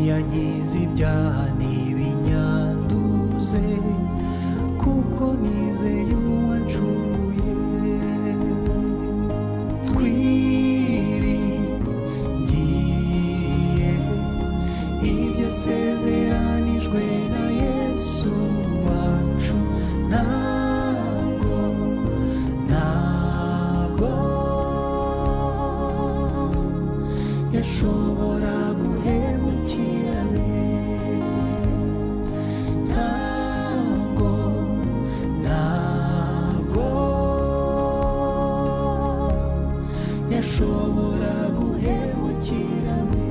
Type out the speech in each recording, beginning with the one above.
yagize ibyaha n'ibinyandu ntuze kuko nizeye uwancunguye. Twiringiye ibyo asezeranijwe na Yesu wacu, ntabwo yashobora guhemukira be, ntabwo yashobora guhemukira be.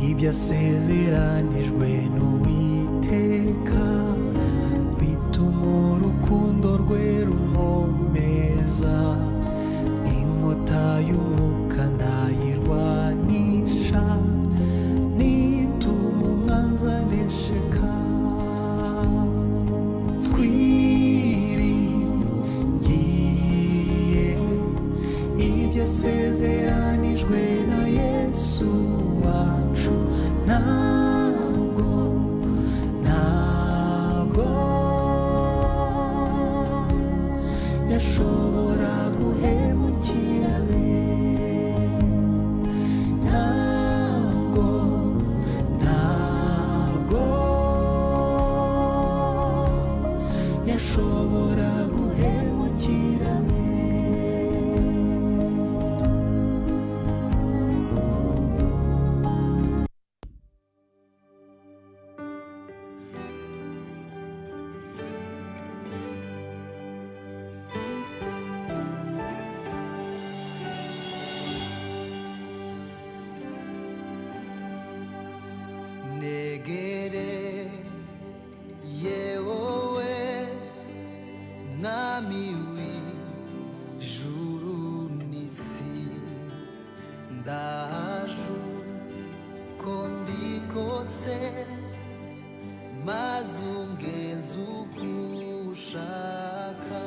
ibyo asezeranijwe n'Uwiteka bituma urukundo rwe runkomeza, inkota y'umwuka ndayirwanisha, nituma umwanzi anesheka. Twiringiye ibyo asezeranijwe na Yesu wacu, ntabwo yashobora guhemukira be, ntabwo yashobora guhemukira be. negere yewowe mwami w'ijuru n'isi, ndaje uko ndi kose maze ungenze uko ushaka.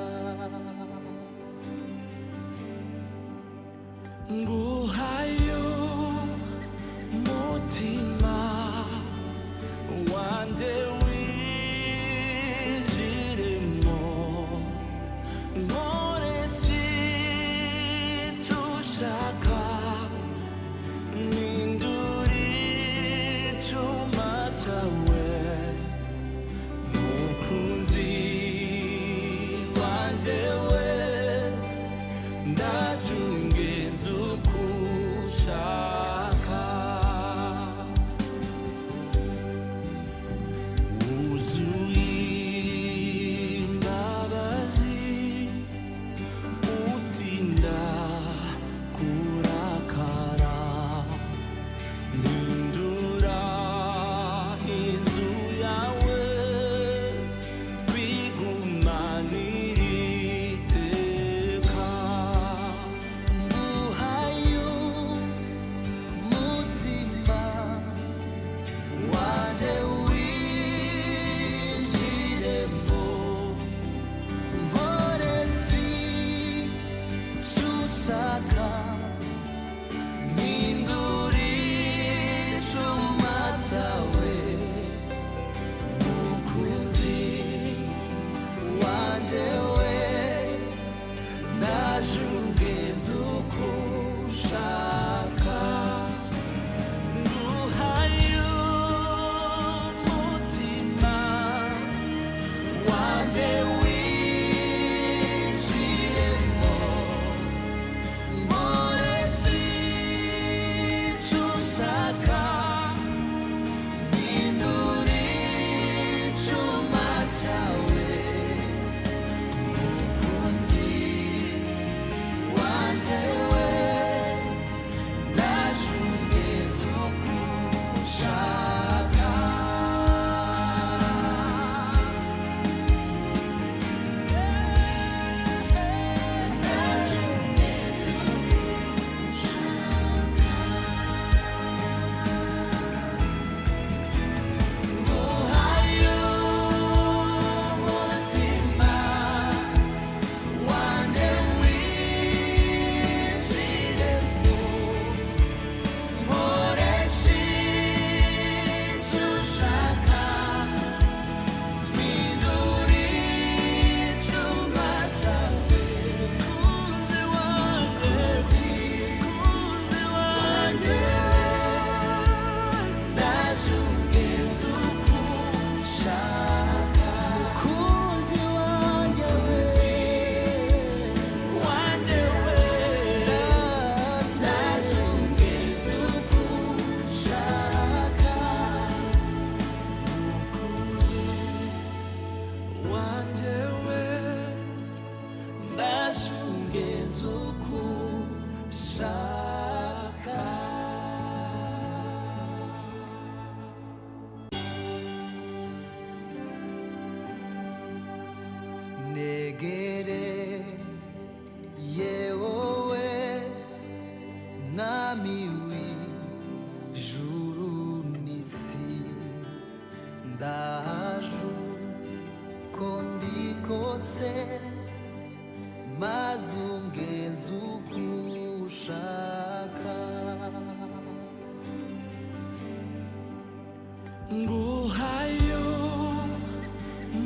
nguhayo mutima wanje wijiremo, nkoreshe icyo ushaka, mpindure icyuma cyawe, mukunzi wanje we, ndaje ungenze uko ushaka. nkugegere yewowe mwami w'ijuru n'isi ndaje uko ndi kose maze ungenze uko ushaka nguhayo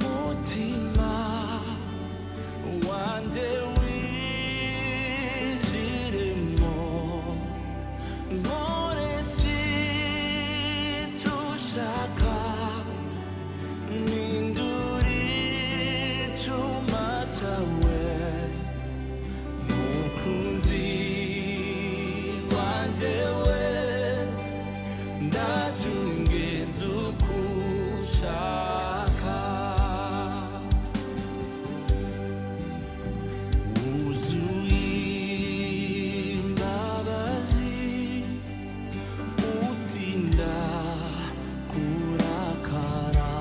mutima wanjye winjiremo nkoreshe icyo ushaka mpindure icyuma cyawe mukunzi wanjye we ndaje ungenze uko ushaka wuzuye imbabazi utinda kurakara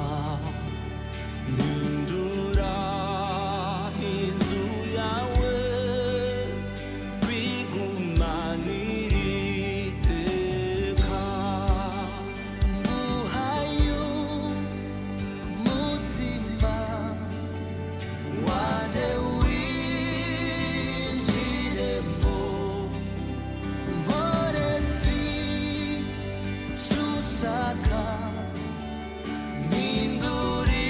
mpindura inzu yawe bigumanira iteka nguhayo mutima wanjye winjiremo nkoreshe icyo ushaka mpindure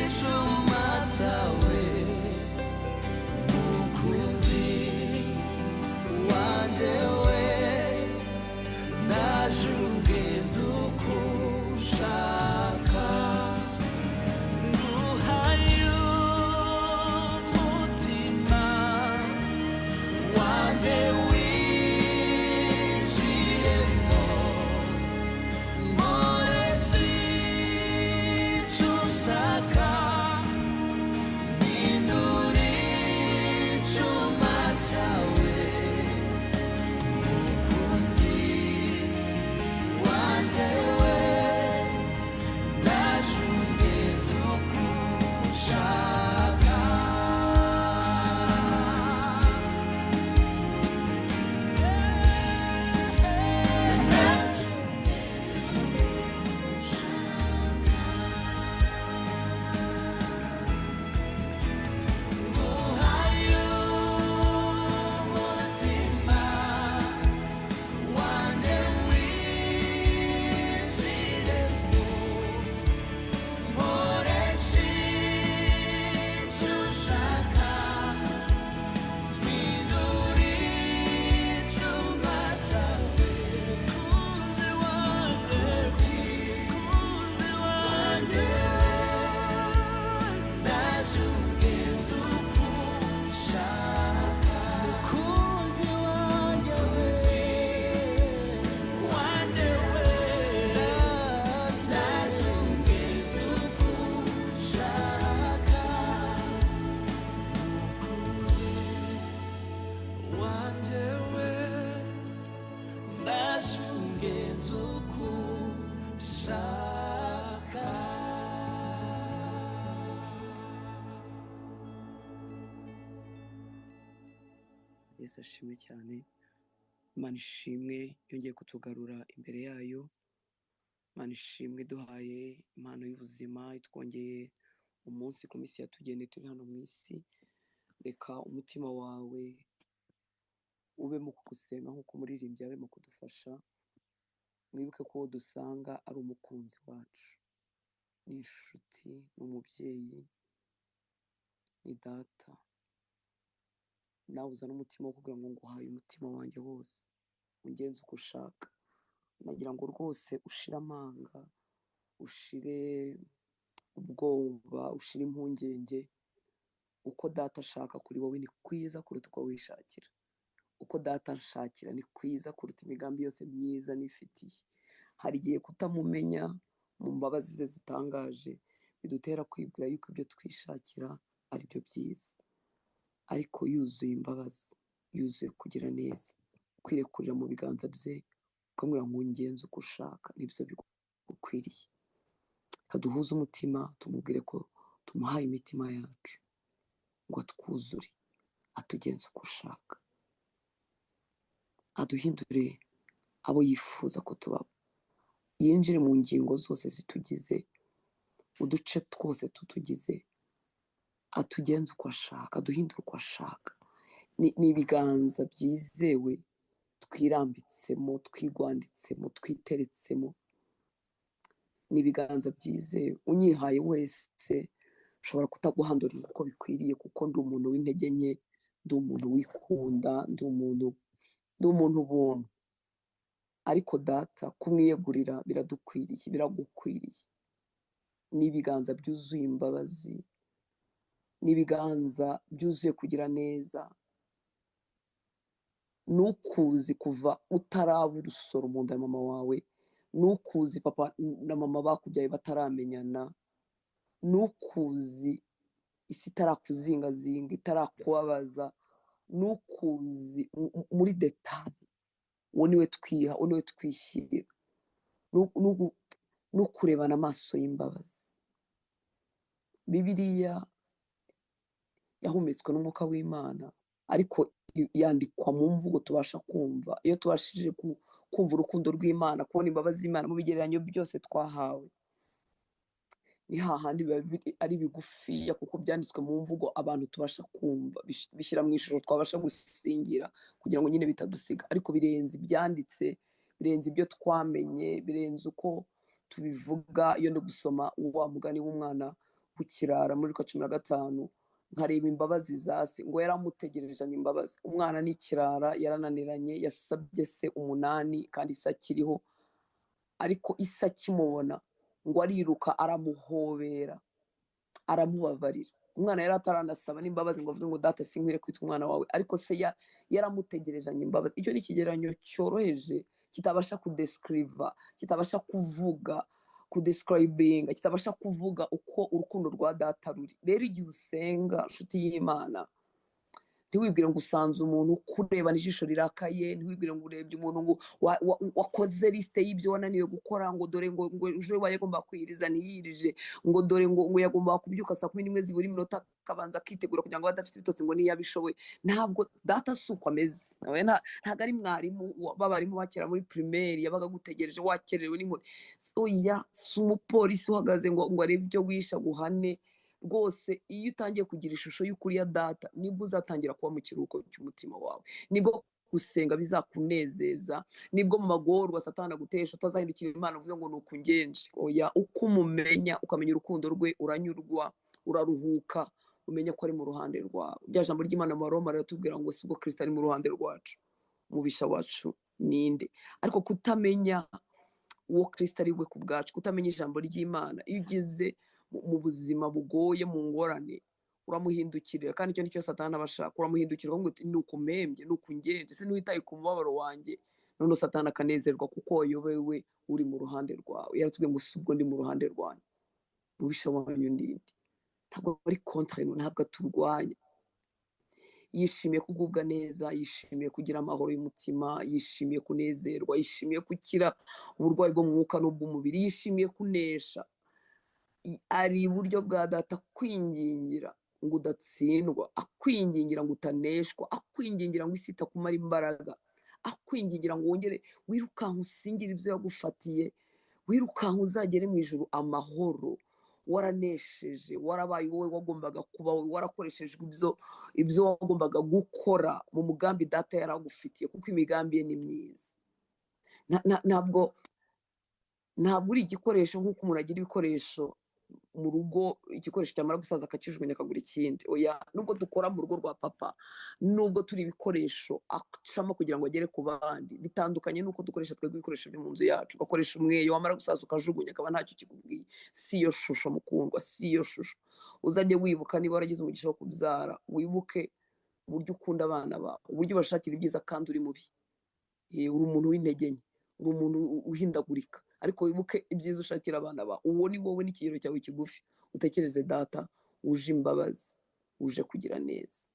icyuma cyawe mukunzi wanjye we ndaje ungenze uko ushaka nguhayo mutima wanjye winjiremo nkoreshe icyo ushaka mpindure icyuma cyawe mukunzi wanjye we ndaje ungenze uko ushaka ndaje ungenze uko ushaka nguhayo mutima wanjye winjiremo nkoreshe icyo ushaka mpindure icyuma cyawe kuze wanjye ndaje ungenze uko ushaka mukunzi wanjye wanjye we ndaje ungenze uko ushaka mukunzi wanjye we ndaje ungenze uko ushaka Yesu ashimwe cyane. Imana ishimwe yongeye kutugarura imbere yayo. Imana ishimwe duhaye impano y'ubuzima, itwongeye umunsi ku minsi yatugeneye turi hano mu isi. Reka umutima wawe ube mu kugusenga nk'uko umuririmbyi arimo kudufasha. Mwibuke ko uwo dusanga ari umukunzi wacu, ni inshuti, ni umubyeyi, ni data. Nawe uzana umutima wo kugira ngo nguhaye umutima wanjye wose ungenze uko ushaka. Nagira ngo rwose ushire amanga, ushire ubwoba, ushire impungenge. Uko data ashaka kuri wowe ni kwiza kuruta uko wishakira. Uko data anshakira ni kwiza kuruta imigambi yose myiza nifitiye. Hari igihe kutamumenya mu mbabazi ze zitangaje bidutera kwibwira yuko ibyo twishakira ari byo byiza, ariko yuzuye imbabazi, yuzuye kugira neza, kwirekurira mu biganza bye ukamubwira ngo ungenze uko ushaka, nibyo bigukwiriye. Kaduhuze umutima tumubwire ko tumuhaye imitima yacu, ngo atwuzure, atugenze uko ushaka, aduhindure abo yifuza ko tubamo, yinjire mu ngingo zose zitugize, uduce twose tutugize, atugenze uko ashaka, aduhindure uko ashaka. Ni ibiganza byizewe twirambitsemo, twigwanditsemo, twiteretsemo, ni ibiganza byizewe. Unyihaye wese ushobora kutaguhandurira uko bikwiriye, kuko ndi umuntu w'intege nke, ndi umuntu wikunda, ndi umuntu ubuntu, ariko data kumwiyegurira biradukwiriye, biragukwiriye. Ni ibiganza byuzuye imbabazi, ni ibiganza byuzuye kugira neza, nukuzi kuva utaraba urusoro mu nda ya mama wawe, nukuzi papa na mama bakubyaye bataramenyana, nukuzi isi itarakuzingazinga, itarakubabaza, nukuzi muri detaye. Uwo niwe twiha, uwo niwe twishyirira, nukurebana amaso y'imbabazi. Bibiliya yahumetswe n'umwuka w'Imana, ariko yandikwa mu mvugo tubasha kumva. Iyo tubashije kumva urukundo rw'Imana, kubona imbabazi z'Imana mu bigereranyo byose twahawe, ni hahandi biba ari bigufiya, kuko byanditswe mu mvugo abantu tubasha kumva, bishyira mu ishusho twabasha gusingira kugira ngo nyine bitadusiga. Ariko birenze ibyanditse, birenze ibyo twamenye, birenze uko tubivuga. Iyo no gusoma wa mugani w'umwana w'ikirara muri Luka 15, nkareba imbabazi za se, ngo yaramutegerejanye imbabazi. Umwana n'ikirara, yarananiranye, yasabye se 8 kandi se akiriho, ariko ise akimubona ngo ariruka aramuhobera, aramubabarira. Umwana yari ataranasaba n'imbabazi ngo avuge ngo data sinkwiriye kwitwa umwana wawe, ariko se yaramutegerejanye imbabazi. Icyo ni ikigereranyo cyoroheje, kitabasha kudescriva, kitabasha kuvuga, kudescribinga, kitabasha kuvuga uko urukundo rwa data ruri. Rero igihe usenga, nshuti y'Imana, ntiwibwire ngo usanze umuntu kurebana ijisho rirakaye, ntiwibwire ngo urebye umuntu ngo wakoze liste y'ibyo wananiwe gukora, ngo dore ngo ejo yagomba kwiyiriza ntiyirije, ngo dore ngo yagomba kubyuka saa 11 zibura iminota akabanza akitegura kugira ngo badafite ibitotsi ngo ntiyabishoboye. Ntabwo data si uko ameze. Ntabwo ari mwarimu b'abarimu bakera muri primaire yabaga gutegereje wakererewe n'inkoni. Oya, si umupolisi uhagaze ngo arebe ibyo wisha guhane. Rwose iyo utangiye kugira ishusho y'ukuri ya data, nibwo uzatangira kuba mu kiruhuko cy'umutima wawe, nibwo gusenga bizakunezeza, nibwo mu magorwa Satani agutesha utazahindukira Imana uvuze ngo nuko ungenje. Oya, uko umumenya ukamenya urukundo rwe, uranyurwa, uraruhuka, umenya ko ari mu ruhande rwawe. Rya jambo ry'Imana mu Baroma riratubwira ngo sibwo Kristo ari mu ruhande rwacu, umubisha wacu ninde? Ariko kutamenya uwo Kristo ari we ku bwacu, kutamenya ijambo ry'Imana, iyo ugeze mu buzima bugoye, mu ngorane, uramuhindukirira. Kandi icyo nicyo Satani abashaka, uramuhindukirira ngo nuko umembye, nuko ungenje, se ntiwitaye ku mubabaro wanjye. None Satani akanezerwa kuko wayobewe uri mu ruhande rwawe. Yaratubwiye ngo subwo ndi mu ruhande rwanyu, mubisha wanyu ndindi. Ntabwo ari contre, ntabwo aturwanya. Yishimiye kugubwa neza, yishimiye kugira amahoro y'umutima, yishimiye kunezerwa, yishimiye gukira uburwayi bwo mu mwuka n'ubw'umubiri, yishimiye kunesha. Ari iburyo bwa data kwingingira ngo udatsindwa, akwingingira ngo utaneshwa, akwingingira ngo isi itakumara imbaraga, akwingingira ngo wongere wirukanka usingire ibyo yagufatiye, wirukanka uzagere mu ijuru amahoro, waranesheje, warabaye wowe wagombaga kuba wowe, warakoreshejwe ibyo wagombaga gukora mu mugambi data yaragufitiye, kuko imigambi ye ni myiza. Ntabwo uri igikoresho nk'uko umuntu agira ibikoresho mu rugo, igikoresho cyamara gusaza akakijugunya akagura ikindi. Oya, nubwo dukora mu rugo rwa papa, nubwo turi ibikoresho acamo kugira ngo agere ku bandi, bitandukanye nuko dukoresha twebwe ibikoresho byo mu nzu yacu. Ugakoresha umweyo, wamara gusaza ukajugunya, akaba ntacyo kikubwiye. Si yo shusho mukundwa, si yo shusho. Uzajye wibuka, niba waragize umugisha wo kubyara, wibuke uburyo ukunda abana bawe, uburyo bashakira ibyiza kandi uri mubi. Uri umuntu w'intege nke, uri umuntu uhindagurika, ariko wibuke ibyiza ushakira abana bawe. Uwo ni wowe n'ikigero cyawe kigufi. Utekereze data uje imbabazi, uje kugira neza,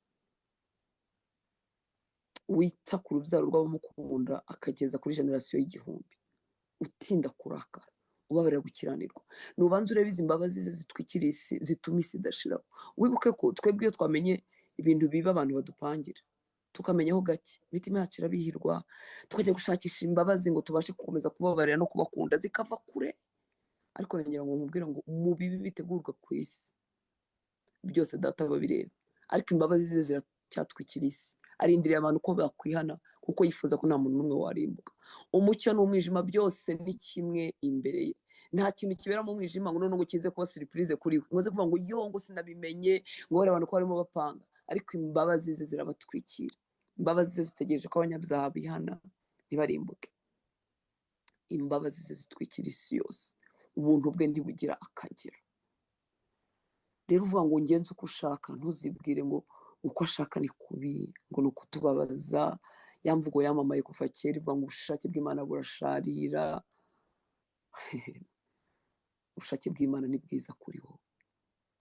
wita ku rubyaro rw'abamukunda akageza kuri generasiyo y'igihumbi, utinda kurakara, ubabarira gukiranirwa. Nubanza urebe izi mbabazi ze zitwikiriye isi zituma isi idashiraho. Wibuke ko twebwe iyo twamenye ibintu bibi abantu badupangira tukamenyaho gake, imitima yacu irabihirwa, tukajya gushakisha imbabazi ngo tubashe gukomeza kubabarira no kubakunda zikava kure. Ariko ngira ngo nkubwire ngo mu bibi bitegurwa ku isi byose data babireba, ariko imbabazi ze ziracyatwikira isi, arindiriye abantu ko bakwihana kuko yifuza ko nta muntu n'umwe warimbuka. Umucyo n'umwijima byose ni kimwe imbere ye. Nta kintu kibera mu mwijima ngo none ngo kize kuba surprise kuri we, ngoze kuvuga ngo yo ngo sinabimenye ngo bari abantu ko barimo bapanga, ariko imbabazi ze zirabatwikira. Imbabazi ze zitegereje ko abanyabyaha bihana ntibarimbuke. Imbabazi ze zitwikira isi yose, ubuntu bwe ntibugira akagero. Rero uvuga ngo ngenze uko ushaka, ntuzibwire ngo uko ashaka ni kubi, ngo ni ukutubabaza. Ya mvugo yamamaye kuva kera ivuga ngo ubushake bw'Imana burasharira. Ubushake bw'Imana ni bwiza kuri wowe,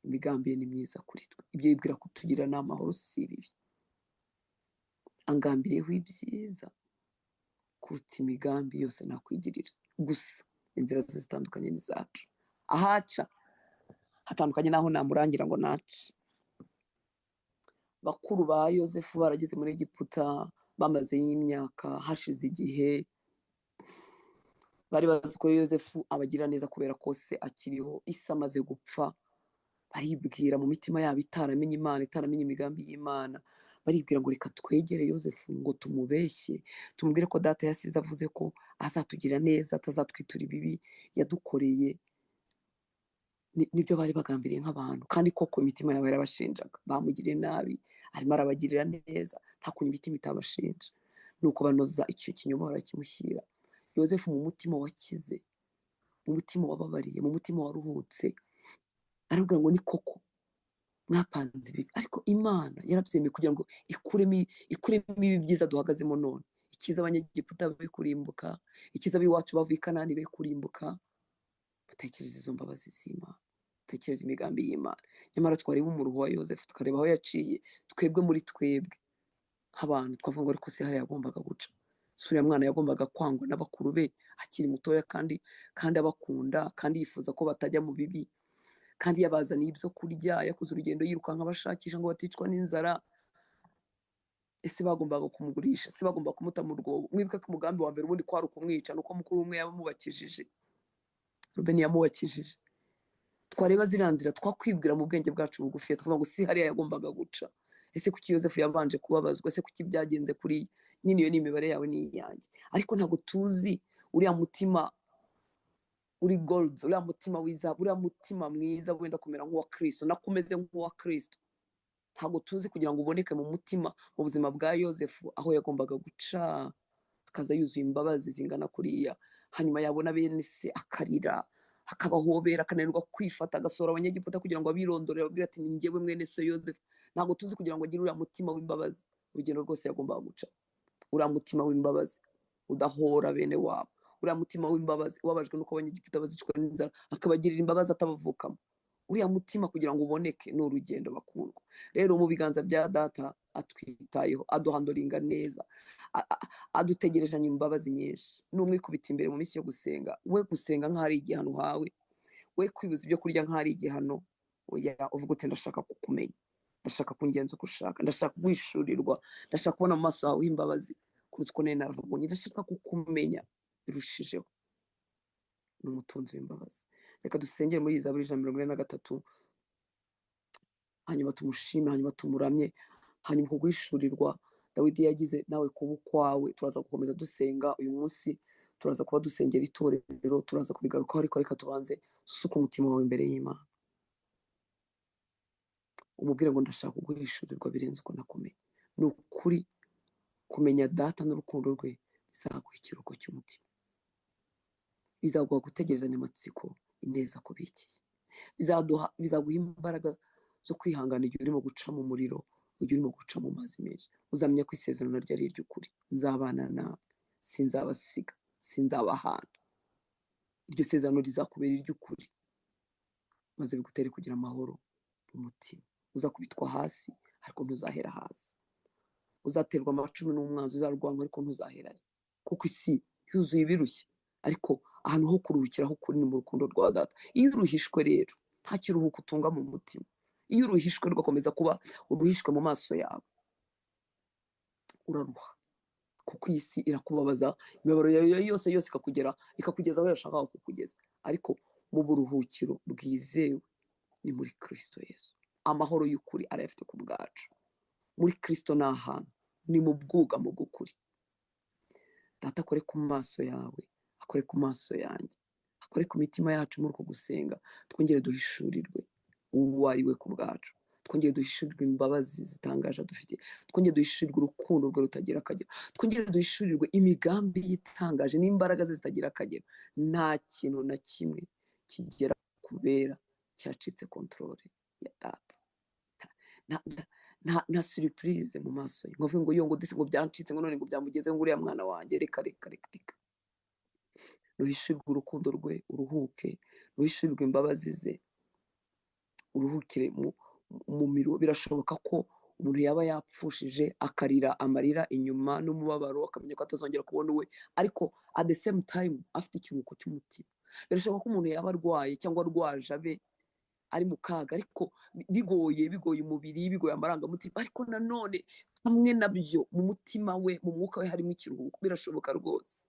imigambi ye ni myiza kuri twe, ibyo yibwira kutugira ni amahoro si ibibi. Angambiriyeho ibyiza kuruta imigambi yose nakwigirira. Gusa inzira ze zitandukanye n'izacu, ahaca hatandukanye n'aho namurangira ngo nace. Bakuru ba Yozefu barageze muri Egiputa bamaze y'imyaka, hashize igihe. Bari bazi ko Yozefu abagira neza kubera ko se akiriho, isi amaze gupfa. Baribwira mu mitima yabo itaramenye Imana, itaramenye imigambi y'Imana, baribwira ngo reka twegere Yozefu ngo tumubeshye, tumubwire ko data yasize avuze ko azatugira neza, atazatwitura ibibi yadukoreye. Nibyo bari bagambiriye nk'abantu, kandi koko imitima yabo yarabashinjaga. Bamugiriye nabi, arimo arabagirira neza, nta kuntu imitima itabashinja. Nuko banoza icyo kinyoma barakimushyira. Yozefu mu mutima wakize, mu mutima wababariye, mu mutima waruhutse, arabwira ngo ni koko mwapanze ibibi, ariko Imana yarabyemeye kugira ngo ikuremo ibi byiza duhagazemo none. Ikiza abanyegiputa be kurimbuka, ikiza ab'iwacu bavuye i Kanani be kurimbuka. Tekereza izo mbabazi z'Imana, tekereza imigambi y'Imana. Nyamara twareba umuruho wa Yozefu tukareba aho yaciye, twebwe muri twebwe nk'abantu twavuga ngo ariko se hariya yagombaga guca, suriya mwana yagombaga kwangwa n'abakuru be akiri mutoya, kandi abakunda, kandi yifuza ko batajya mu bibi, kandi yabazaniye ibyo kurya, yakoze urugendo yirukanka bashakisha ngo baticwa n'inzara. Ese bagombaga kumugurisha, se bagomba kumuta mu rwobo? Mwibuke ko umugambi wa mbere ubundi kwari ukumwica, nuko mukuru umwe yamubakijije, Rubeni yamubakijije. Twareba ziriya nzira twakwibwira mu bwenge bwacu bugufi, tuvuga ngo si hariya yagombaga guca. Ese kuki Yozefu yabanje kubabazwa? Ese kuki byagenze kuri nyine? Iyo ni imibare yawe n'iyanjye, ariko ntabwo tuzi uriya mutima uri gold, uriya mutima w'izahabu, uriya mutima mwiza wenda kumera nk'uwa Kristo, nakumeze nk'uwa Kristo. Ntabwo tuzi kugira ngo uboneke mu mutima mu buzima bwa Yozefu aho yagombaga guca, akaza yuzuye imbabazi zingana kuriya. Hanyuma yabona bene se akarira, akabahobera, akananirwa kwifata, agasohora abanyegiputa kugira ngo abirondorere, ababwira ati ni njyewe mwene se Yozefu. Ntabwo tuzi kugira ngo agire uriya mutima w'imbabazi urugendo rwose yagombaga guca. Uriya mutima w'imbabazi udahora bene wabo, uriya mutima w'imbabazi ubabajwe nuko abanyegiputa bazicwa n'inzara akabagirira imbabazi atabavukamo. Uriya mutima kugira ngo uboneke ni urugendo bakundwa. Rero mu biganza bya data atwitayeho, aduhandoringa neza, adutegerejanye imbabazi nyinshi. Numwikubita imbere mu minsi yo gusenga, we gusenga nk'aho ari igihano hawe, we kwibuza ibyo kurya nk'aho ari igihano. Oya, uvuga uti ndashaka kukumenya, ndashaka kungenza uko ushaka, ndashaka guhishurirwa, ndashaka kubona mu maso hawe imbabazi kuruta uko nari naravuganye, ndashaka kukumenya birushijeho. Ni umutunzi w'imbabazi. Reka dusengere muri Zaburi 143, hanyuma tumushime, hanyuma tumuramye, hanyuma kuguhishurirwa Dawidi yagize nawe kuba ukwawe. Turaza gukomeza dusenga uyu munsi, turaza kuba dusengera itorero, turaza kubigarukaho, ariko reka tubanze suka umutima wawe imbere y'Imana, umubwire ngo ndashaka kuguhishurirwa birenze uko nakumenya. Ni ukuri kumenya data n'urukundo rwe bizaguha ikiruhuko cy'umutima, bizaguha gutegerezanya amatsiko ineza kubikiye, bizaguha imbaraga zo kwihangana igihe urimo guca mu muriro, igihe urimo guca mu mazi menshi. Uzamenya ko isezerano rye ari iry'ukuri. Nzabana nawe, sinzabasiga, sinzabahana. Iryo sezerano rizakubera iry'ukuri, maze bigutere kugira amahoro mu mutima. Uzakubitwa hasi ariko ntuzahera hasi, uzaterwa amacumu n'umwanzi, uzarwanwa ariko ntuzaherayo, kuko isi yuzuye ibirushye, ariko ahantu ho kuruhukiraho kuri ni mu rukundo rwa data. Iyo uruhishwe rero nta kiruhuko utunga mu mutima. Iyo uruhishwe rugakomeza kuba uruhishwe mu maso yawe, uraruha, kuko iyi si irakubabaza, imibabaro yawe yose ikakugeza aho yashakaga kukugeza. Ariko mu buruhukiro bwizewe ni muri Kristo Yesu. Amahoro y'ukuri arayafite ku bwacu. Muri Kristo ni ahantu, ni mu bwugamo bw'ukuri. Data akore ku maso yawe, akore ku maso yanjye, akore ku mitima yacu muri uko gusenga. Twongere duhishurirwe uwo ari we ku bwacu, twongere duhishurirwe imbabazi zitangaje dufite, twongere duhishurirwe urukundo rwe rutagira akagero, twongere duhishurirwe imigambi yitangaje n'imbaraga ze zitagira akagero. Nta kintu na kimwe kigera kubera cyacitse kontrole ya data. Nta surprise mu maso ye ngo avuge ngo yo ngo disi ngo byancitse ngo none ngo byamugeze ngo uriya mwana wanjye. Reka ruhishurirwe urukundo rwe, uruhuke, ruhishurirwe imbabazi ze, uruhukire mu miro. Birashoboka ko umuntu yaba yapfushije akarira amarira inyuma n'umubabaro, akamenya ko atazongera kubona uwe, ariko at the same time afite ikiruhuko cy'umutima. Birashoboka ko umuntu yaba arwaye cyangwa arwaje abe ari mu kaga, ariko bigoye umubiri, bigoye amarangamutima, ariko nanone hamwe nabyo mu mutima we, mu mwuka we harimo ikiruhuko. Birashoboka rwose.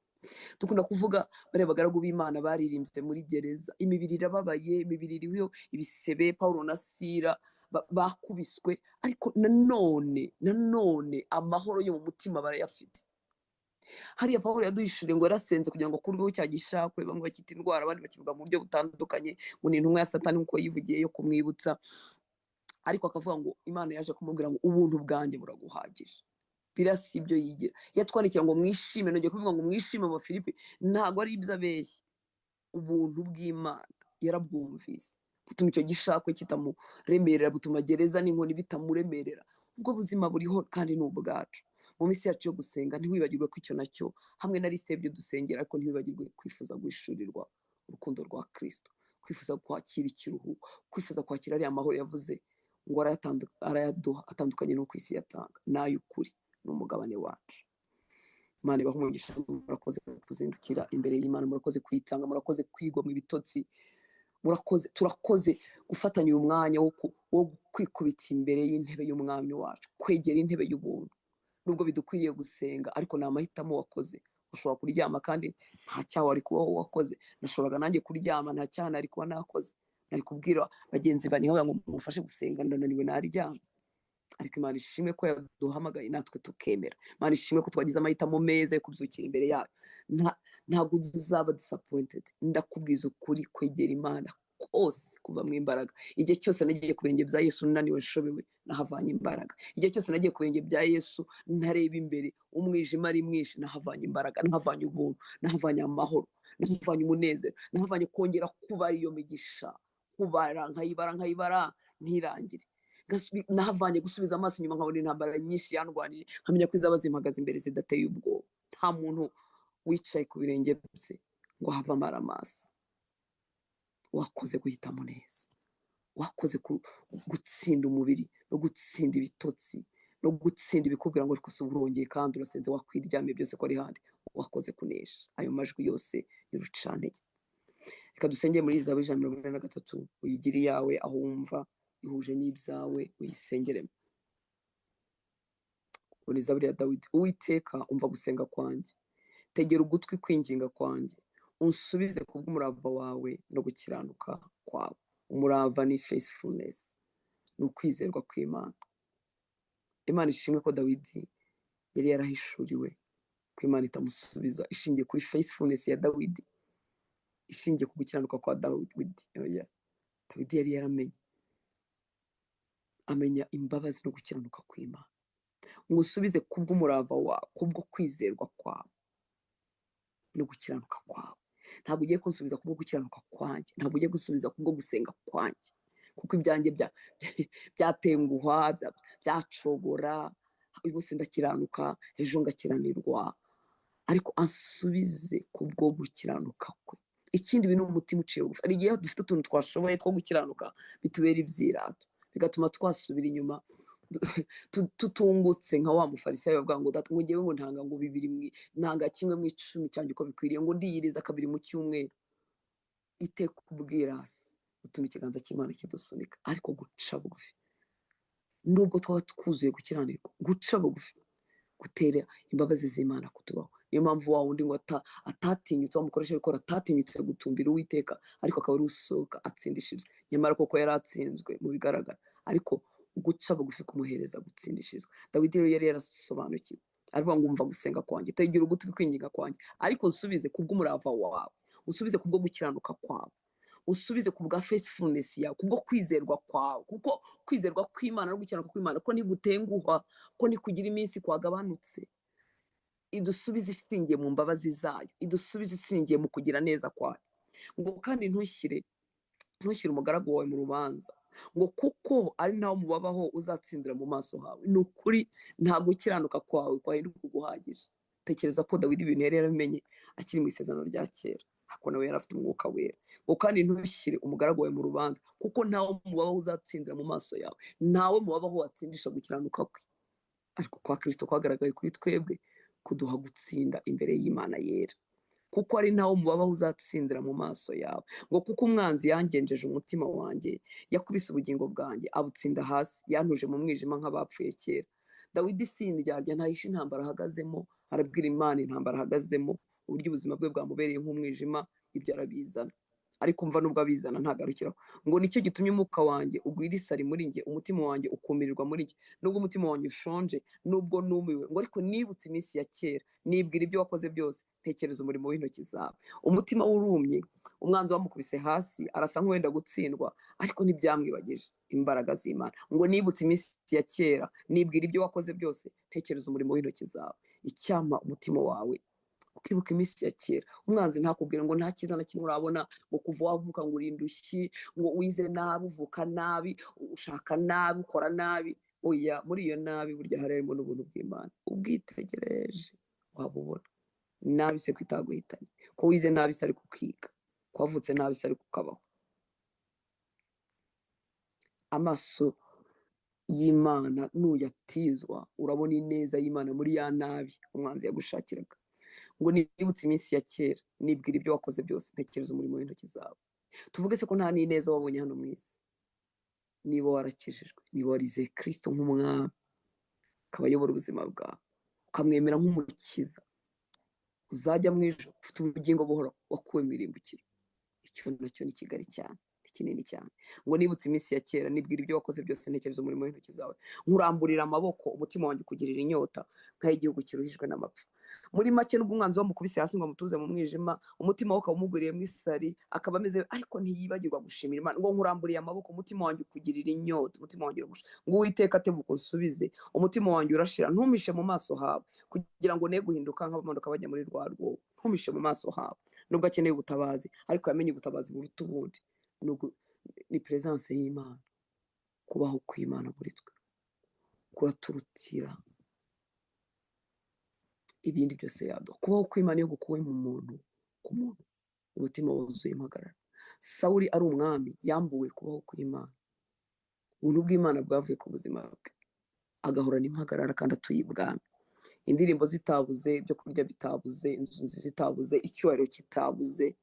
Dukunda kuvuga bariya bagaragu b'Imana baririmbye muri gereza, imibiri irababaye, imibiri iriho ibisebe, Pawulo na Sila bakubiswe, ariko nanone amahoro yo mu mutima barayafite. Hariya Pawulo yaduhishuriye ngo yarasenze kugira ngo akurweho cya gishakwe, bamwe bakita indwara, abandi bakivuga mu buryo butandukanye ngo ni intumwa ya Satani nk'uko yivugiye yo kumwibutsa, ariko akavuga ngo Imana yaje kumubwira ngo ubuntu bwanjye buraguhagije. Birasi ibyo yigira. Yatwandikira ngo mwishime, nongeye kuvuga ngo mwishime mu Filipi, ntago ari ibyo abeshya. Ubuntu bw'Imana yarabwumvise, butuma icyo gishakwe kitamuremerera, butuma gereza n'inkoni bitamuremerera. Ubwo buzima buriho kandi ni ubwacu. Mu minsi yacu yo gusenga ntiwibagirwe ko icyo nacyo hamwe na lisite y'ibyo dusengera, ariko ntiwibagirwe kwifuza guhishurirwa urukundo rwa Kristo, kwifuza kwakira ikiruhuko, kwifuza kwakira ariya mahoro yavuze ngo arayaduha atandukanye n'uko isi yatanga, n'ay'ukuri n'umugabane wacu. Imana ibahe umugisha. Murakoze kuzindukira imbere y'Imana, murakoze kwitanga, murakoze kwigwa mu bitotsi, turakoze gufatanya uyu mwanya wo kwikubita imbere y'intebe y'umwami wacu, kwegera intebe y'ubuntu. Nubwo bidukwiriye gusenga, ariko ni amahitamo wakoze. Ushobora kuryama kandi nta cyaha wari kuba wakoze. Nashoboraga nanjye kuryama nta cyaha nari kuba nakoze. Nari kubwira bagenzi banjye ngo mufashe gusenga, ndananiwe naryama. Ariko Imana ishimwe ko yaduhamagaye natwe tukemera. Imana ishimwe ko twagize amahitamo meza yo kubyukira imbere yayo. Ntabwo uzaba disappointed. Ndakubwiza ukuri, kwegera Imana kose kuva mu imbaraga. Igihe cyose nagiye ku birenge bya Yesu naniwe nshobewe, nahavanye imbaraga. Igihe cyose nagiye ku birenge bya Yesu ntareba imbere, umwijima ari mwinshi, nahavanye imbaraga, nahavanye ubuntu, nahavanye amahoro, nahavanye umunezero, nahavanye kongera kuba iyo migisha, kubara nkayibara ntirangire. Nahavanye gusubiza amaso inyuma nkabona intambara nyinshi yandwaniye, nkamenya ko izaba zimpagaze imbere zidateye ubwoba. Nta muntu wicaye ku birenge bye ngo have amaramasa. Wakoze guhitamo neza, wakoze gutsinda umubiri no gutsinda ibitotsi no gutsinda ibikubwira ngo ariko se urongeye kandi urasenze wakwiryamiye byose ko ari handi. Wakoze kunesha ayo majwi yose y'urucantege. Reka dusengeye muri Zaburi 143, uyigire iyawe aho wumva ihuje n'ibyawe, uyisengeremo. Ni Zaburi ya Dawidi. Uwiteka umva gusenga kwanjye, tegera ugutwi kwinginga kwanjye, unsubize kubw'umurava wawe no gukiranuka kwawe. Umurava ni faithfulness, ni ukwizerwa kw'Imana. Imana ishimwe ko Dawidi yari yarahishuriwe ko Imana itamusubiza ishingiye kuri faithfulness ya Dawidi, ishingiye ku gukiranuka kwa Dawidi. Dawidi yari yaramenye, amenya imbabazi no gukiranuka kw'Imana. Ngo usubize kubw'umurava wawe, kubwo kwizerwa kwawe no gukiranuka kwawe. Ntabwo ugiye kunsubiza kubwo gukiranuka kwanjye, ntabwo ugiye gusubiza kubwo gusenga kwanjye, kuko ibyanjye byatenguhwa, byacogora. Uyu munsi ndakiranuka, ejo ngakiranirwa, ariko ansubize kubwo gukiranuka kwe. Ikindi bintu umutima uciye bugufi. Hari igihe dufite utuntu twashoboye two gukiranuka bitubera ibyirato, bigatuma twasubira inyuma tutungutse nka wa mufarisayo bavuga ngo data ngo ngewe ngo ntanga ngo bibiri ntanga kimwe mu icumi cyanjye uko bikwiriye ngo ndiyiriza kabiri mu cyumweru. Iteka ubwirasi utuma ikiganza cy'Imana kidusunika, ariko guca bugufi nubwo twaba twuzuye gukiranirwa, guca bugufi gutera imbabazi z'Imana kutubaho. Niyo mpamvu wa wundi ngo atatinyutse wamukoresha gukora atatinyutse gutumbira Uwiteka, ariko akaba ari usohoka atsindishijwe, nyamara koko yari atsinzwe mu bigaragara, ariko guca bugufi kumuhereza gutsindishirizwa. Dawidi rero yari yarasobanukiwe, aravuga ngo umva gusenga kwanjye, tegera ugutwi kwinginga kwanjye, ariko nsubize kubw'umurava wawe, usubize kubwo gukiranuka kwawe, usubize kubwa faithfulness yawe, kubwo kwizerwa kwawe, kuko kwizerwa kw'Imana no gukiranuka kw'Imana ko nigutenguha, ko nikugira iminsi kwagabanutse, idusubize ishingiye mu mbabazi zayo, idusubize ishingiye mu kugira neza kwayo. Ngo kandi ntushyire umugaragu wawe mu rubanza, ngo kuko ari naho mubabaho uzatsindira mu maso hawe. Ni ukuri nta gukiranuka kwawe kwahinduka uguhagije. Tekereza ko Dawidi ibintu yari yarabimenye akiri mu isezerano rya kera, ariko nawe yari afite umwuka wera. Ngo kandi ntushyire umugaragu wawe mu rubanza, kuko ntawe mubabaho uzatsindira mu maso yawe, ntawe mubabaho watsindisha gukiranuka kwe. Ariko kwa Kristo kwagaragaye kuri twebwe kuduha gutsinda imbere y'Imana yera, kuko ari nawe mubabaho uzatsindira mu maso yawe. Ngo kuko umwanzi yangenjeje umutima wanjye, yakubise ubugingo bwanjye abutsinda hasi, yantuje mu mwijima nk'abapfuye kera. Dawidi sindyarya ntahisha intambara ahagazemo, arabwira Imana intambara ahagazemo, uburyo ubuzima bwe bwamubereye nk'umwijima, ibyo arabizana. Ariko umva nubwo abizana ntagarukiraho, ngo nicyo gitumye umwuka wanjye ugwira isari muri njye, umutima wanjye ukumirirwa muri njye. Nubwo umutima wanjye ushonje, nubwo numiwe, ngo ariko nibutse iminsi ya kera, nibwira ibyo wakoze byose, ntekereza umurimo w'intoki zawe. Umutima urumye, umwanzi wamukubise hasi, arasa nk'uwenda gutsindwa, ariko ntibyamwibagije imbaraga z'Imana. Ngo nibutse iminsi ya kera, nibwira ibyo wakoze byose, ntekereza umurimo w'intoki zawe. Icyampa umutima wawe ukibuka iminsi ya kera. Umwanzi ntakubwira ngo nta cyiza na kimwe urabona, ngo kuva wavuka ngo uri indushyi, ngo wize nabi, uvuka nabi, ushaka nabi, ukora nabi. Oya, muri iyo nabi burya harimo n'ubuntu bw'Imana. Ubwitegereje wabubona. Nabi se kwitaguhitanye, ko wize nabi se ari kukiga, ko wavutse nabi se ari kukabaho. Amaso y'Imana nuyatizwa, urabona ineza y'Imana muri ya nabi umwanzi yagushakiraga. Ngo nibutse iminsi ya kera, nibwira ibyo wakoze byose, ntekereza umurimo w'intoki zawe. Tuvuge se ko nta n'ineza wabonye hano mu isi. Niba warakijijwe, niba warizeye Kristo nk'umwami, akaba ayobora ubuzima bwawe, ukamwemera nk'umukiza, uzajya mu ijuru ufite ubugingo buhoraho, wakuwe mu irimbukiro. Icyo nacyo ni kigari cyane, kinini cyane. Ngo nibutse iminsi ya kera, nibwira ibyo wakoze byose, ntekereza umurimo w'intoki zawe. Nkuramburira amaboko, umutima wanjye ukugirira inyota, nk'ay'igihugu kiruhijwe n'amapfa. Muri make nubwo umwanzi wamukubise hasi ngo amutuze mu mwijima, umutima we ukaba umugwiriyemo isari, akaba ameze ariko ntiyibagirwa gushimira Imana. Ngo nkuramburiye amaboko, umutima wanjye ukugirira inyota, umutima wanjye uragusha. Ngo Uwiteka atebuka unsubize, umutima wanjye urashira, ntumishe mu maso hawe, kugira ngo ne guhinduka nk'abamanuka bajya muri rwa rwobo. Ntumishe mu maso hawe. Nubwo akeneye ubutabazi, ariko yamenye ubutabazi buruta ubundi. Ni presence y'Imana, kubaho kw'Imana muri twe kuraturutira ibindi byose yaduha. Kubaho kw'Imana iyo gukuwe mu muntu, ku muntu umutima wuzuye impagarara. Sawuli ari umwami, yambuwe kubaho kw'Imana. Ubuntu bw'Imana bwavuye ku buzima bwe, agahorana impagarara kandi atuye ibwami. Indirimbo zitabuze, ibyo kurya bitabuze, inzu nziza zitabuze, icyubahiro kitabuze,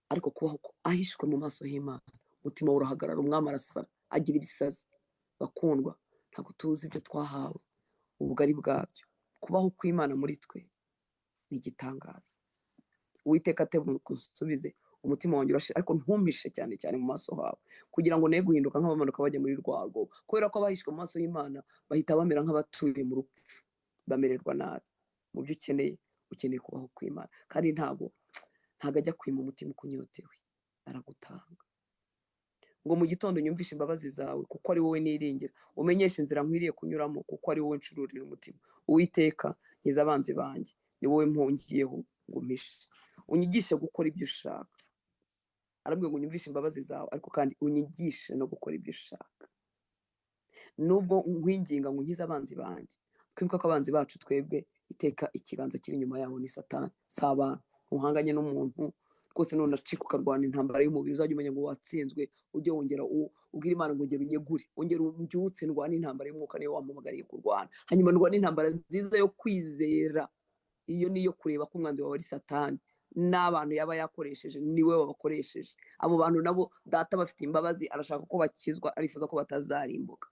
ariko kubaho ahishwe mu maso y'Imana, umutima we urahagarara. Umwami arasa, agira ibisazi. Bakundwa, ntabwo tuzi ibyo twahawe, ubugari bwabyo. Kubaho kw'Imana muri twe ni igitangaza. Uwiteka atebuka unsubize, umutima wanjye urashira, ariko ntumishe cyane cyane mu maso hawe, kugira ngo ne guhinduka nk'abamanuka bajya muri rwa rwobo. Kubera ko abahishwe mu maso y'Imana bahita bamera nk'abatuye mu rupfu, bamererwa nabi. Mu byo ukeneye kubaho kw'Imana, kandi ntabwo ajya kwima umutima ukunyotewe, aragutanga. Ngo mu gitondo nyumvishe imbabazi zawe, kuko ari wowe niringira. Umenyeshe inzira nkwiriye kunyuramo, kuko ari wowe ncururira umutima. Uwiteka, nkiza abanzi banjye, ni wowe mpungiyeho ngo umpishe. Unyigishe gukora ibyo ushaka. Arambwira ngo nyumvishe imbabazi zawe, ariko kandi unyigishe no gukora ibyo ushaka. Nubwo nkwinginga ngo nkize abanzi banjye, twibuka ko abanzi bacu twebwe iteka ikiganza kiri inyuma yabo ni Satani, si abantu. Uhanganye n'umuntu rwose none acika ukarwana intambara y'umubiri uzajya umenya ngo watsinzwe ujye wongera ubwira Imana ngo ongera unyegure ongera umbyutse ndwane intambara y'umwuka niyo wampamagariye kurwana hanyuma ndwane intambara nziza yo kwizera iyo niyo kureba ko umwanzi wawe ari Satani n'abantu yaba yakoresheje niwe wabakoresheje abo bantu nabo data bafite imbabazi arashaka ko bakizwa arifuza ko batazarimbuka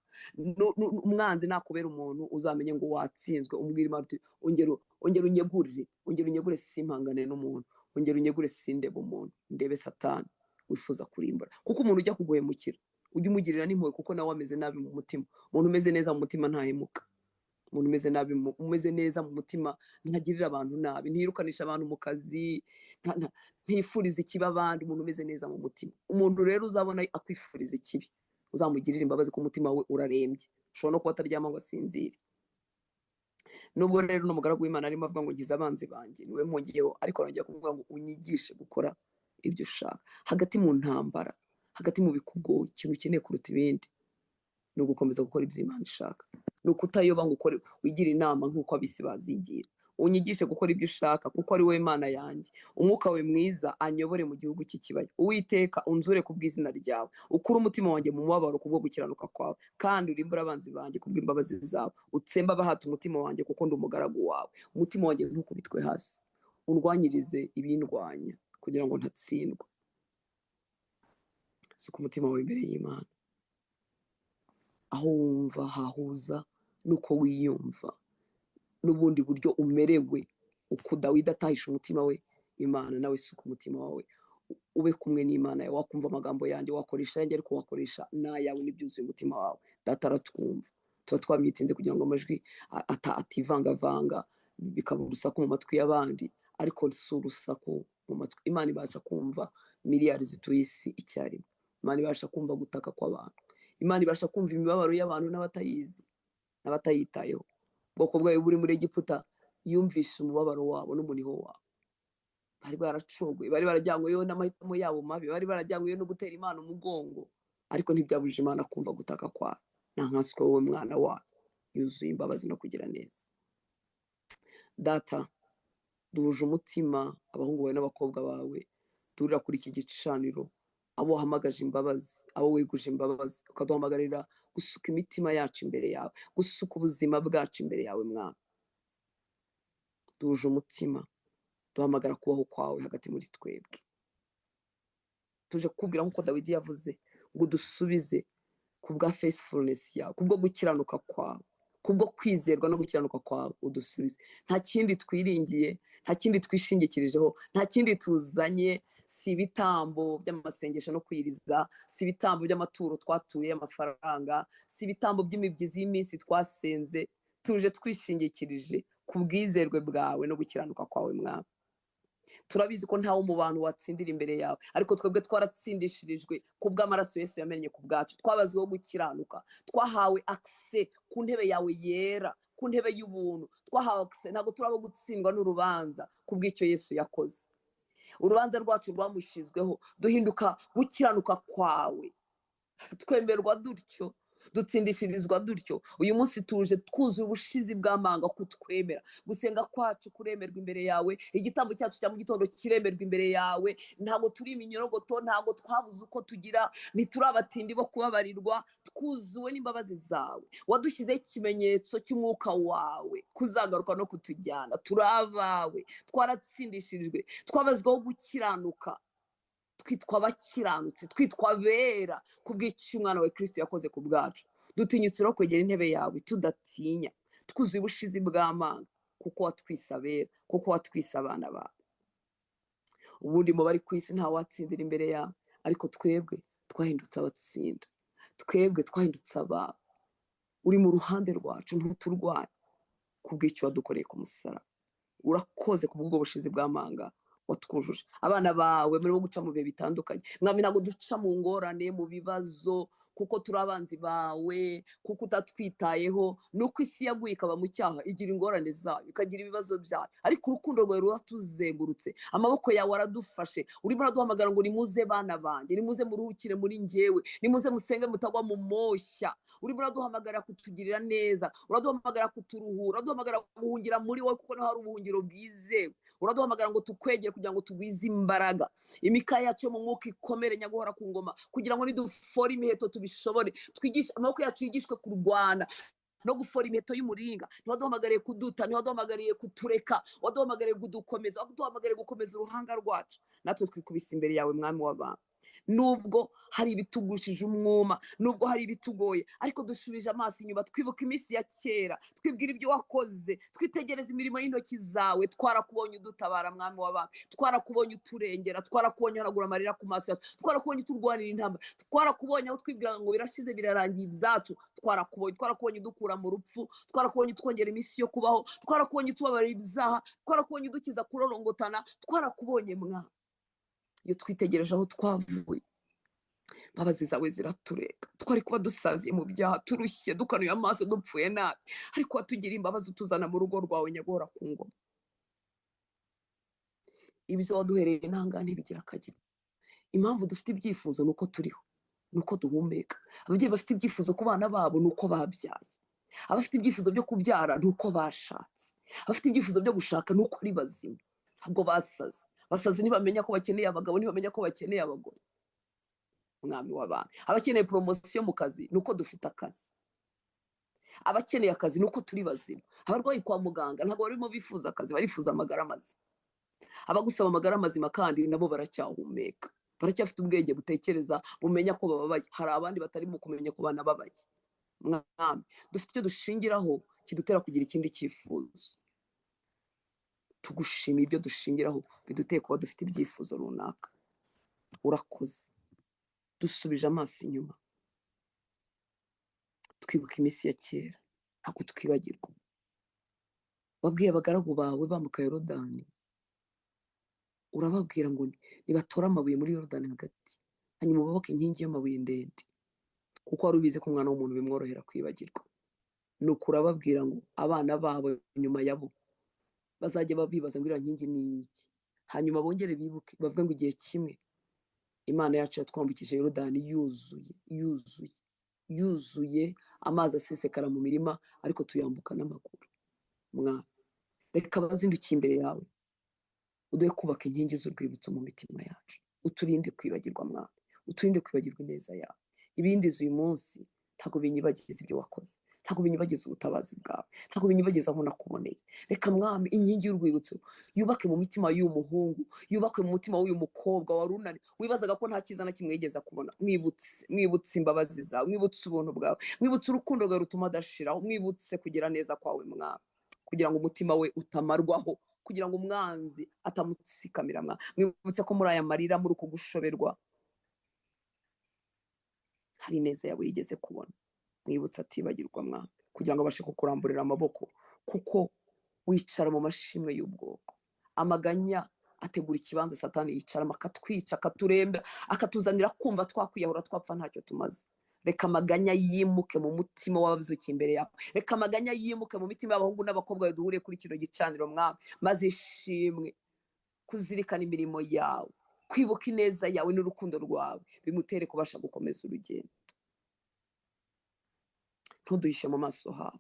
umwanzi nakubera umuntu uzamenye ngo watsinzwe umbwira Imana uti ongera unyegure simpangane n'umuntu ongera unyegure sindebe umuntu ndebe Satani wifuza kurimbura kuko umuntu ujya kuguhemukira ujye umugirira n'impuhwe kuko nawe ameze nabi mu mutima umuntu umeze neza mu mutima ntahemuka umuntu umeze neza mu mutima ntagirira abantu nabi ntirukanisha abantu mu kazi ntifuriza ikibi abandi umuntu umeze neza mu mutima umuntu rero uzabona akwifuriza ikibi uzamugirira imbabazi ko umutima we urarembye ushobora no kuba ataryama ngo asinzire nubwo rero n'umugaragu w'Imana arimo avuga ngo ngize abanzi banjye niwe mpungiyeho ariko arongera kuvuga ngo unyigishe gukora ibyo ushaka hagati mu ntambara hagati mu bikugoye ikintu ukeneye kuruta ibindi ni ugukomeza gukora ibyo Imana ishaka ni ukutayoba ngo ukore wigira inama nk'uko abisi bazigira unyigishe gukora ibyo ushaka kuko ari wowe Mana yanjye umwuka we mwiza anyobore mu gihugu cy'ikibaya Uwiteka unzure ku bw'izina ryawe ukure umutima wanjye mu mubabaro kubwo gukiranuka kwawe kandi urimbure abanzi banjye kubw'imbabazi zawe utsemba abahata umutima wanjye kuko ndi umugaragu wawe umutima wanjye ntukubitwe hasi undwanyirize ibindwanya kugira ngo ntatsindwa suka umutima wawe imbere y'Imana aho wumva hahuza nuko wiyumva n'ubundi buryo umerewe uko Dawidi atahisha umutima we Imana nawe suka umutima wawe ube kumwe n'Imana yawe wakumva amagambo yanjye wakoresha yanjye ariko wakoresha n'ayawe n'ibyuzuye umutima wawe data aratwumva tuba twamyitinze kugira ngo amajwi ativangavanga bikaba urusaku mu matwi y'abandi ariko si urusaku mu matwi Imana ibasha kumva miliyari zituye isi icyarimwe Imana ibasha kumva gutaka kw'abantu Imana ibasha kumva imibabaro y'abantu n'abatayizi n'abatayitayeho ubwoko bwawe buri muri Egiputa yumvisha umubabaro wabo n'umuniho wabo bari baracogoye bari barajyanyweyo n'amahitamo yabo mabi bari barajyanyweyo no gutera Imana umugongo ariko ntibyabujije Imana kumva gutaka kwawe nta nkaswe wowe mwana wawe yuzuye imbabazi no kugira neza data duhuje umutima abahungu bawe n'abakobwa bawe durira kuri iki gicaniro abo wahamagaje imbabazi abo weguje imbabazi ukaduhamagarira gusuka imitima yacu imbere yawe gusuka ubuzima bwacu imbere yawe mwana duhuje umutima duhamagara kubaho kwawe hagati muri twebwe tuje kukubwira nk'uko Dawidi yavuze ngo dusubize ku bwa faithfulness yawe kubwo gukiranuka kwawe kubwo kwizerwa no gukiranuka kwawe udusubize nta kindi twiringiye nta kindi twishingikirijeho nta kindi tuzanye si ibitambo by'amasengesho no kwiriza si ibitambo by'amaturo twatuye amafaranga si ibitambo by'imibyizi y'iminsi twasenze tuje twishingikirije ku bwizerwe bwawe no gukiranuka kwawe mwana turabizi ko ntawe mu bantu watsindira imbere yawe ariko twebwe twaratsindishirijwe ku bw'amaraso Yesu yamennye ku bwacu twabazweho gukiranuka twahawe access ku ntebe yawe yera ku ntebe y'ubuntu twahawe access ntabwo turabo gutsindwa n'urubanza ku bw'icyo Yesu yakoze urubanza rwacu rwamushizweho duhinduka gukiranuka kwawe twemerwa dutyo dutsindishirizwa dutyo uyu munsi tuje twuzuye ubushizi bw'amanga kutwemera gusenga kwacu kuremerwa imbere yawe igitambo cyacu cya mu gitondo kiremerwa imbere yawe ntabwo turi iminyorogoto ntabwo twabuze uko tugira ntiturabatindi bo kubabarirwa twuzuwe n'imbabazi zawe wadushyizeho ikimenyetso cy'umwuka wawe kuzagaruka no kutujyana turabawe twaratsindishirijwe twabazweho gukiranuka twitwa abakiranutsi twitwa abera kubw'icyo umwana wa Kristo yakoze ku bwacu dutinyutse no kwegera intebe yawe tudatinya twuzuye ubushizi bw'amanga kuko watwise abera kuko watwise abana bawe ubundi mu bari ku isi nta watsindira imbere yawe ariko twebwe twahindutse abatsinda twebwe twahindutse abawe uri mu ruhande rwacu ntuturwanye kubw'icyo wadukoreye ku musaraba urakoze kubw'ubwo bushizi bw'amanga watwujuje abana bawe muri bo guca mu bihe bitandukanye mwami ntabwo duca mu ngorane mu bibazo kuko turi abanzi bawe kuko utatwitayeho nuko isi yaguye ikaba mu cyaha igira ingorane zayo ikagira ibibazo byayo ariko urukundo rwawe ruratuzengurutse amaboko yawe aradufashe urimo uraduhamagara ngo nimuze bana banjye nimuze muruhukire muri njyewe nimuze musenge mutagwa mu moshya urimo uraduhamagara kutugirira neza uraduhamagara kuturuhura uraduhamagara guhungira muri wowe kuko niho hari ubuhungiro bwizewe uraduhamagara ngo tukwegere kugira ngo tugwize imbaraga, imikaya yacu mu mwuka ikomere nyaguhora ku ngoma, kugira ngo nidufora imiheto tubishobore, twigishe amaboko yacu yigishwe kurwana no gufora imiheto y'umuringa. Ntiwaduhamagariye kuduta, ntiwaduhamagariye kutureka, waduhamagariye kudukomeza, waduhamagariye gukomeza uruhanga rwacu. Natwe twikubise imbere yawe mwami w'abantu, nubwo hari ibitugushije umwuma, nubwo hari ibitugoye, ariko dushubije amaso inyuma, twibuka iminsi ya kera, twibwira ibyo wakoze, twitegereza imirimo y'intoki zawe. Twarakubonye udutabara mwami w'abantu, twarakubonye uturengera, twarakubonye uhanagura amarira ku maso yacu, twarakubonye uturwanira intambara, twarakubonye aho twibwira ngo birashize birarangiye ibyacu, twarakubonye udukura mu rupfu, twarakubonye twongera iminsi yo kubaho, twarakubonye tubabarira ibyaha, twarakubonye udukiza kurorongotana, twarakubonye mwami. Iyo twitegereje aho twavuye, imbabazi zawe ziratureka. Twari kuba dusaziye mu byaha, turushye, dukanuye amaso, dupfuye nabi, ariko watugira imbabazi utuzana mu rugo rwawe nyaguhora ku ngoma. Ibyo waduhereye intangane bigira akagero. Impamvu dufite ibyifuzo ni uko turiho, ni uko duhumeka. Ababyeyi bafite ibyifuzo ku bana babo ni uko babyaye, abafite ibyifuzo byo kubyara ni uko bashatse, abafite ibyifuzo byo gushaka ni uko ari bazima, ntabwo basaze. Basaze ntibamenya ko bakeneye abagabo, ntibamenya ko bakeneye abagore. Mwami w'abantu, abakeneye poromosiyo mu kazi ni uko dufite akazi, abakeneye akazi ni uko turi bazima. Abarwayi kwa muganga ntabwo barimo bifuza akazi, barifuza amagara mazima. Abagusaba amagara mazima kandi nabo baracyahumeka, baracyafite ubwenge butekereza, bumenya ko bababaye. Hari abandi batarimo kumenya ko banababaye. Mwami, dufite icyo dushingiraho kidutera kugira ikindi cyifuzo. Tugushimira ibyo dushingiraho biduteye kuba dufite ibyifuzo runaka. Urakoze. Dusubije amaso inyuma, twibuka iminsi ya kera, ntabwo twibagirwa. Wabwiye abagaragu bawe bambuka Yorodani, urababwira ngo nibatora amabuye muri Yorodani hagati, hanyuma bubake inkingi y'amabuye ndende, kuko wari ubizi ko umwana w'umuntu bimworohera kwibagirwa. Nuko urababwira ngo abana babo nyuma yabo bazajya babibaza ngo iriya nkingi ni iki, hanyuma bongere bibuke bavuga ngo igihe kimwe Imana yacu yatwambukije Yorodani yuzuye, amazi asesekara mu mirima, ariko tuyambuka n'amaguru. Mwami, reka bazindukiye imbere yawe, uduhe kubaka inkingi z'urwibutso mu mitima yacu, uturinde kwibagirwa mwami, uturinde kwibagirwa ineza yawe. Ibindiza uyu munsi ntabwo binyibagiza ibyo wakoze, ntabwo binyibagiza ubutabazi bwawe, ntabwo binyibagiza aho nakuboneye. Reka mwami, inkingi y'urwibutso yubake mu mitima y'uyu muhungu, yubake mu mutima w'uyu mukobwa warunani wibazaga ko nta cyiza na kimwe yigeze kubona. Mwibutse imbabazi zawe, mwibutse ubuntu bwawe, mwibutse urukundo rwawe rutuma adashiraho, mwibutse kugira neza kwawe mwami, kugira ngo umutima we utamarwaho, kugira ngo umwanzi atamutsikamira mwami. Mwibutse ko muri aya marira, muri uku gushoberwa, hari neza yawe yigeze kubona. Mwibutse atibagirwa mwami, kugira ngo abashe kukuramburira amaboko, kuko wicara mu mashimwe y'ubwoko. Amaganya ategura ikibanza Satani yicaramo, akatwica, akaturemba, akatuzanira kumva twakwiyahura, twapfa ntacyo tumaze. Reka amaganya yimuke mu mutima w'ababyukiye imbere yawe, reka amaganya yimuke mu mitima y'abahungu n'abakobwa duhuriye kuri kino gicaniro mwami, maze ishimwe, kuzirikana imirimo yawe, kwibuka ineza yawe n'urukundo rwawe bimutere kubasha gukomeza urugendo. Ntuduhishe mu maso hawe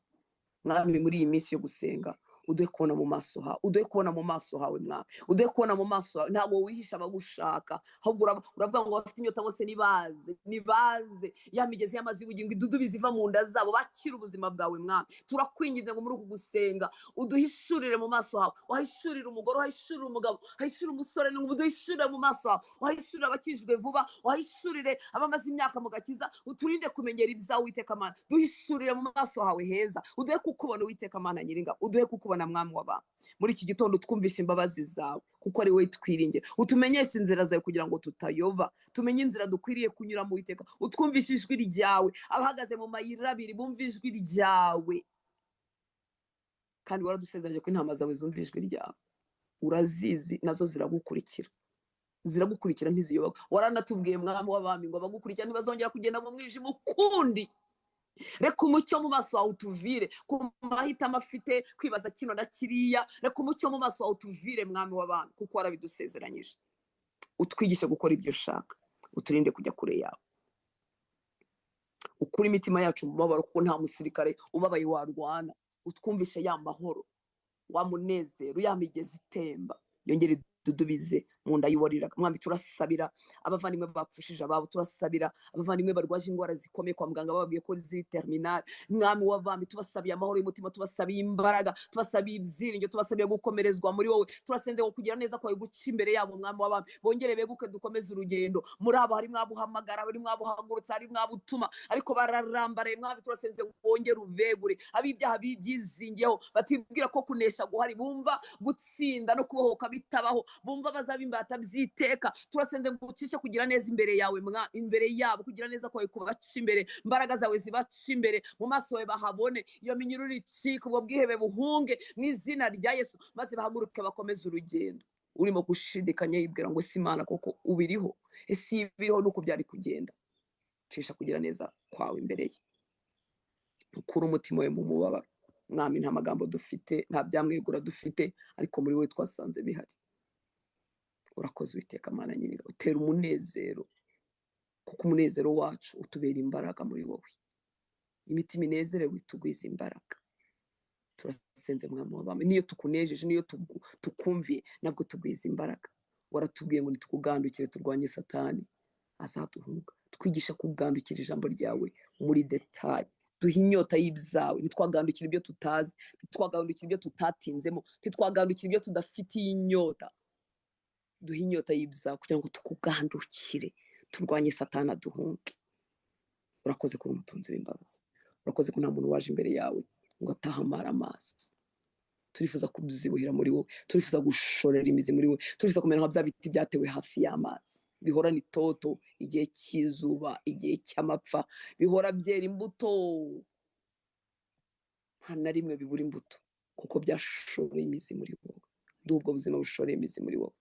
mwami, muri iyi minsi yo gusenga, uduhe kubona mu maso hawe, uduhe kubona mu maso hawe mwami, uduhe kubona mu maso hawe. Ntabwo wihisha abagushaka, ahubwo uravuga ngo bafite inyota bose nibaze ya migezi y'amazi y'ubugingo, idudu biziva mu nda zabo, bakira ubuzima bwawe mwami. Turakwinginze ngo muri uku gusenga uduhishurire mu maso hawe, wahishurire umugore, wahishurire umugabo, wahishurire umusore, uduhishurire mu maso hawe, wahishurire abakijwe vuba, wahishurire abamaze imyaka mu gakiza, uturinde kumenyera ibyawe Uwiteka Mana. Duhishurire mu maso hawe heza, uduhe kukubona Uwiteka Mana nyiringa, uduhe kukubona mwami w'abantu. Muri iki gitondo twumvishe imbabazi zawe, kuko ari wowe twiringira. Utumenyeshe inzira zawe kugira ngo tutayoba, tumenye inzira dukwiriye kunyuramo Uwiteka. Utwumvishe ijwi ryawe, abahagaze mu mayira abiri bumva ijwi ryawe, kandi waradusezeranyije ko intama zawe zumva ijwi ryawe. Urazizi, nazo ziragukurikira ntiziyoba. Waranatubwiye mwami w'abami ngo abagukurikira ntibazongera kugenda mu mwijima ukundi. Reka umucyo mu maso wawe utuvire ku mahitamo afite, kwibaza kino na kiriya. Reka umucyo mu maso wawe utuvire mwami w'abantu, kuko warabidusezeranyije. Utwigishe gukora ibyo ushaka, uturinde kujya kure yawe. Ukuri imitima yacu mu mubabaro, kuko nta musirikare ubabaye warwana. Utwumvishe ya mahoro, wa munezero, ya migezi itemba, yongere dudubize mu nda y'uwariraga. Mwami turasabira abavandimwe bapfushije ababo, turasabira abavandimwe barwaje indwara zikomeye kwa muganga bababwiye ko ziri terminal. Mwami w'abami tubasabiye amahoro y'umutima, tubasabiye imbaraga, tubasabiye ibyiringiro, tubasabiye gukomerezwa muri wowe. Turasenze ngo kugira neza kwawe guca imbere yabo mwami w'abami, bongere beguke dukomeze urugendo. Muri abo hari mwabuhamagara, hari mwabuhagurutsa, hari mwabutuma, ariko bararambaraye mwami. Turasenze ngo wongere ubegure ab'ibyaha bibyizingiyeho, batibwira ko kunesha guhari, bumva gutsinda no kubohoka bitabaho, bumva bazaba imbata byiteka. Turasenze ngo ucishe kugira neza imbere yawe imbere yabo, kugira neza kwawe kubaca imbere, imbaraga zawe zibaca imbere, mu maso yawe bahabone, iyo minyururu icika, ubwo bwihebe buhunge mu izina rya Yesu, maze bahaguruke bakomeze urugendo. Urimo gushidikanya yibwira ngo ese Imana koko ubiriho, ese ibiriho nuko byari kugenda, cisha kugira neza kwawe imbere ye, ukura umutima we mu mubabaro. Mwami nta magambo dufite, nta byamwegura dufite, ariko muri we twasanze bihari. Urakoze Uwiteka Mana nyine, utera umunezero, kuko umunezero wacu utubera imbaraga muri wowe. Imitima inezerewe tugwiza imbaraga. Turasenze mwami w'abami, niyo tukunejeje, niyo tukumviye, nabwo tugwiza imbaraga. Waratubwiye ngo nitukugandukire turwanye Satani azaduhunga. Twigisha kugandukira ijambo ryawe muri detail. Duha inyota y'ibyawe, ntitwagandukira ibyo tutazi, ntitwagandukira ibyo tutatinzemo, ntitwagandukira ibyo tudafitiye inyota. Duha inyota y'ibyawe kugira ngo tukugandukire, turwanye Satani aduhunge. Urakoze kuri umutunzi w'imbabazi, urakoze ko nta muntu waje imbere yawe ngo atahamara amazi. Turifuza kuzibuhira muri wowe, turifuza gushorera imizi muri wowe, turifuza kumera nka bya biti byatewe hafi y'amazi, bihorana itoto igihe cy'izuba, igihe cy'amapfa, bihora byera imbuto, nta na rimwe bibura imbuto, kuko byashoreye imizi muri wowe. Ubwo buzima bushoreye imizi muri wowe.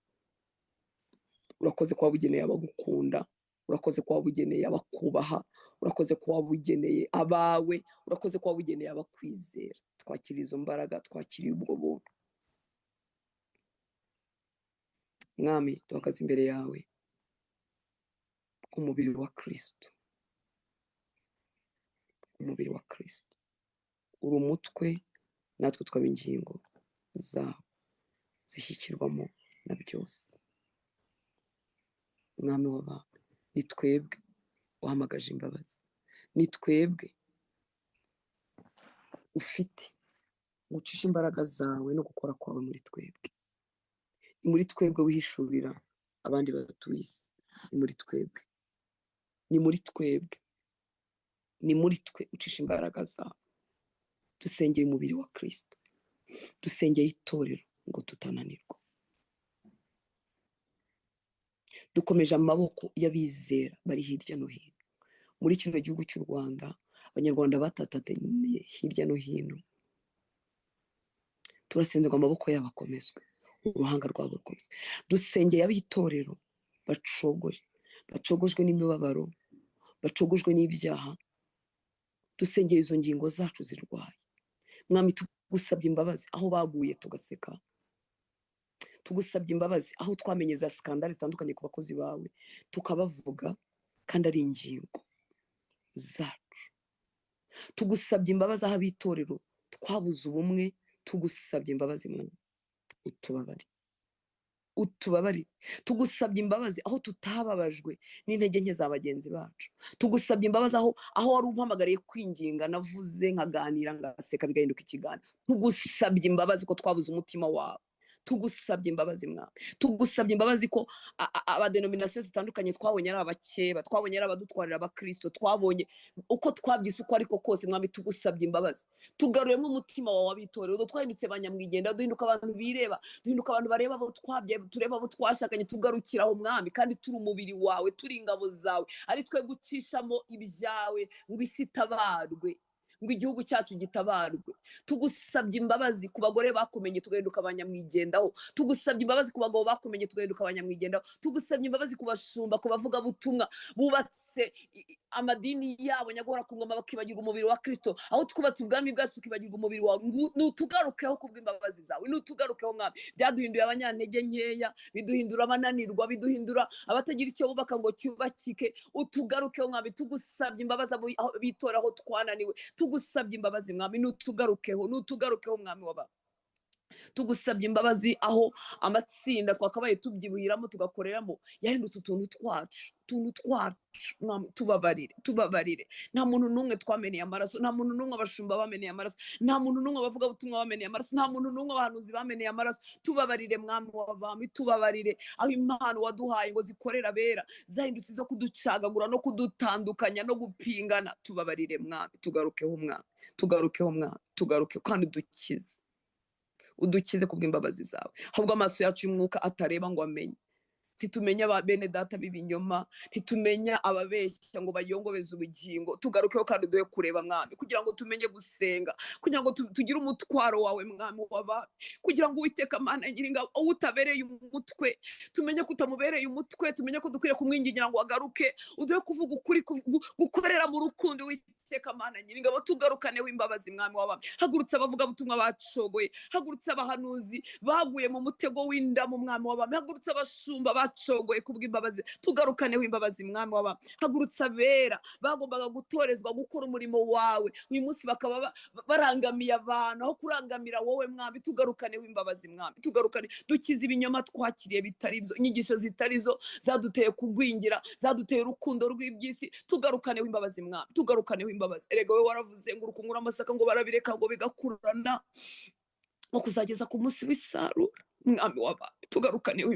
Urakoze ko wabugeneye abagukunda, urakoze ko wabugeneye abakubaha, urakoze ko wabugeneye abawe, urakoze ko wabugeneye abakwizera. Twakira izo mbaraga, twakiriye ubwo buntu. Mwami duhagaze imbere yawe, umubiri wa Kristo, umubiri wa Kristo. Uri umutwe, natwe twaba ingingo zawe zishyikirwamo na byose. Mwami w'abami, ni twebwe uhamagaje imbabazi, ni twebwe ufite gucisha imbaraga zawe no gukora kwawe muri twebwe. Ni muri twebwe wihishurira abandi batuye isi, ni muri twebwe, ni muri twebwe, ni muri twe ucisha imbaraga zawe. Dusengeye umubiri wa Kristo, dusengeye itorero ngo tutananirwa. Dukomeje amaboko y'abizera bari hirya no hino muri kino gihugu cy'u Rwanda, abanyarwanda batatatanye hirya no hino. Turasengera amaboko yabo akomezwe, uruhanga rwabo rukomezwe. Dusengeye abitorero bacogojwe n'imibabaro, bacogojwe n'ibyaha. Dusengeye izo ngingo zacu zirwaye. Mwami tugusabye imbabazi aho baguye tugaseka, tugusabye imbabazi aho twamenye za skandale zitandukanye ku bakozi bawe tukabavuga kandi ari ingingo zacu. Tugusabye imbabazi aho abitorero twabuze ubumwe, tugusabye imbabazi Mwami, utubabari. Tugusabye imbabazi aho tutababajwe n'intege nke za bagenzi bacu. Tugusabye imbabazi aho wari umpamagariye kwinginga navuze nkaganira ngaseka bigahinduka ikiganiro. Tugusabye imbabazi ko twabuze umutima wawe. Tugusabye imbabazi Mwami, tugusabye imbabazi ko abadenominasiyo zitandukanye twabonye ari abakeba, twabonye ari abadutwarira abakristo, twabonye uko twabyise uko ariko kose. Mwami tugusabye imbabazi, tugaruremo umutima wawe abitorero. Twahindutse banyamwigenda, duhinduka abantu bireba, duhinduka abantu bareba abo twabye, tureba abo twashakanye, tugarukiraho Mwami, kandi turi umubiri wawe, turi ingabo zawe, ari twe gucishamo ibyawe ngo isi itabarwe, ngo igihugu cyacu gitabarwe. Tugusabye imbabazi ku bagore bakumenye tugahinduka abanyamwigendaho, tugusabye imbabazi ku bagabo bakumenye tugahinduka abanyamwigendaho, tugusabye imbabazi ku bashumba, ku bavuga butumwa bubatse amadini yabo nyagora ku ngoma bakibagirwa umubiri wa Kristo, aho twubatse ubwami bwacu tukibagirwa umubiri wawe. Nutugarukeho kubw'imbabazi zawe, nutugarukeho Mwami. Byaduhinduye abanyantege nkeya, biduhindura abananirwa, biduhindura abatagira icyo bubaka ngo cyubakike. Utugarukeho Mwami, tugusabye imbabazi bitora aho twananiwe, tugusabye imbabazi Mwami, nutugarukeho Mwami w'abami. tugusabye imbabazi aho amatsinda twakabaye tubyibuhiramo tugakoreramo yahindutse utuntu twacu Mwami, tubabarire nta muntu n'umwe twameneye amaraso, nta muntu n'umwe abashumba bameneye amaraso, nta muntu n'umwe abavugabutumwa bameneye amaraso, nta muntu n'umwe abahanuzi bameneye amaraso. Tubabarire Mwami w'abami, tubabarire aho impano waduhaye ngo zikorera abera zahindutse izo kuducagagura no kudutandukanya no gupingana. Tubabarire Mwami, tugarukeho Mwami, tugaruke kandi udukize kubw'imbabazi zawe. Ahubwo amaso yacu y'umwuka atareba ngo amenye, ntitumenya bene data b'ibinyoma, ntitumenya ababeshya ngo bayongobeze ubugingo. Tugarukeho kandi duhe kureba Mwami, kugira ngo tumenye gusenga, kugira ngo tugire umutwaro wawe Mwami w'abami, kugira ngo Uwiteka Mana Nyiringabo aho utabereye umutwe tumenye ko utamubereye umutwe, tumenye ko dukwiriye kumwingingira ngo agaruke, uduhe kuvuga ukuri, gukorera mu rukundo Uwiteka Mana Nyiringabo. Tugarukaneho imbabazi Mwami w'abami. Hagurutse abavugabutumwa bacogoye, hagurutse abahanuzi baguye mu mutego w'indamu Mwami w'abami, hagurutse abashumba bacogoye kubw'imbabazi. Tugarukaneho imbabazi Mwami w'abami. Hagurutse abera bagombaga gutorezwa gukora umurimo wawe, uyu munsi bakaba barangamiye abantu aho kurangamira wowe Mwami. Tugarukaneho imbabazi Mwami, dukize ibinyoma twakiriye bitari byo, inyigisho zitari zo zaduteye kugwingira, zaduteye urukundo rw'iby'isi. Tugarukaneho imbabazi Mwami, tugarukaneho imbabazi. Erega wowe waravuze ngo urukungura amasaka ngo barabireka ngo bigakurana ngo kuzageza ku munsi w'isarura. Mwami w'abami, tugarukaneho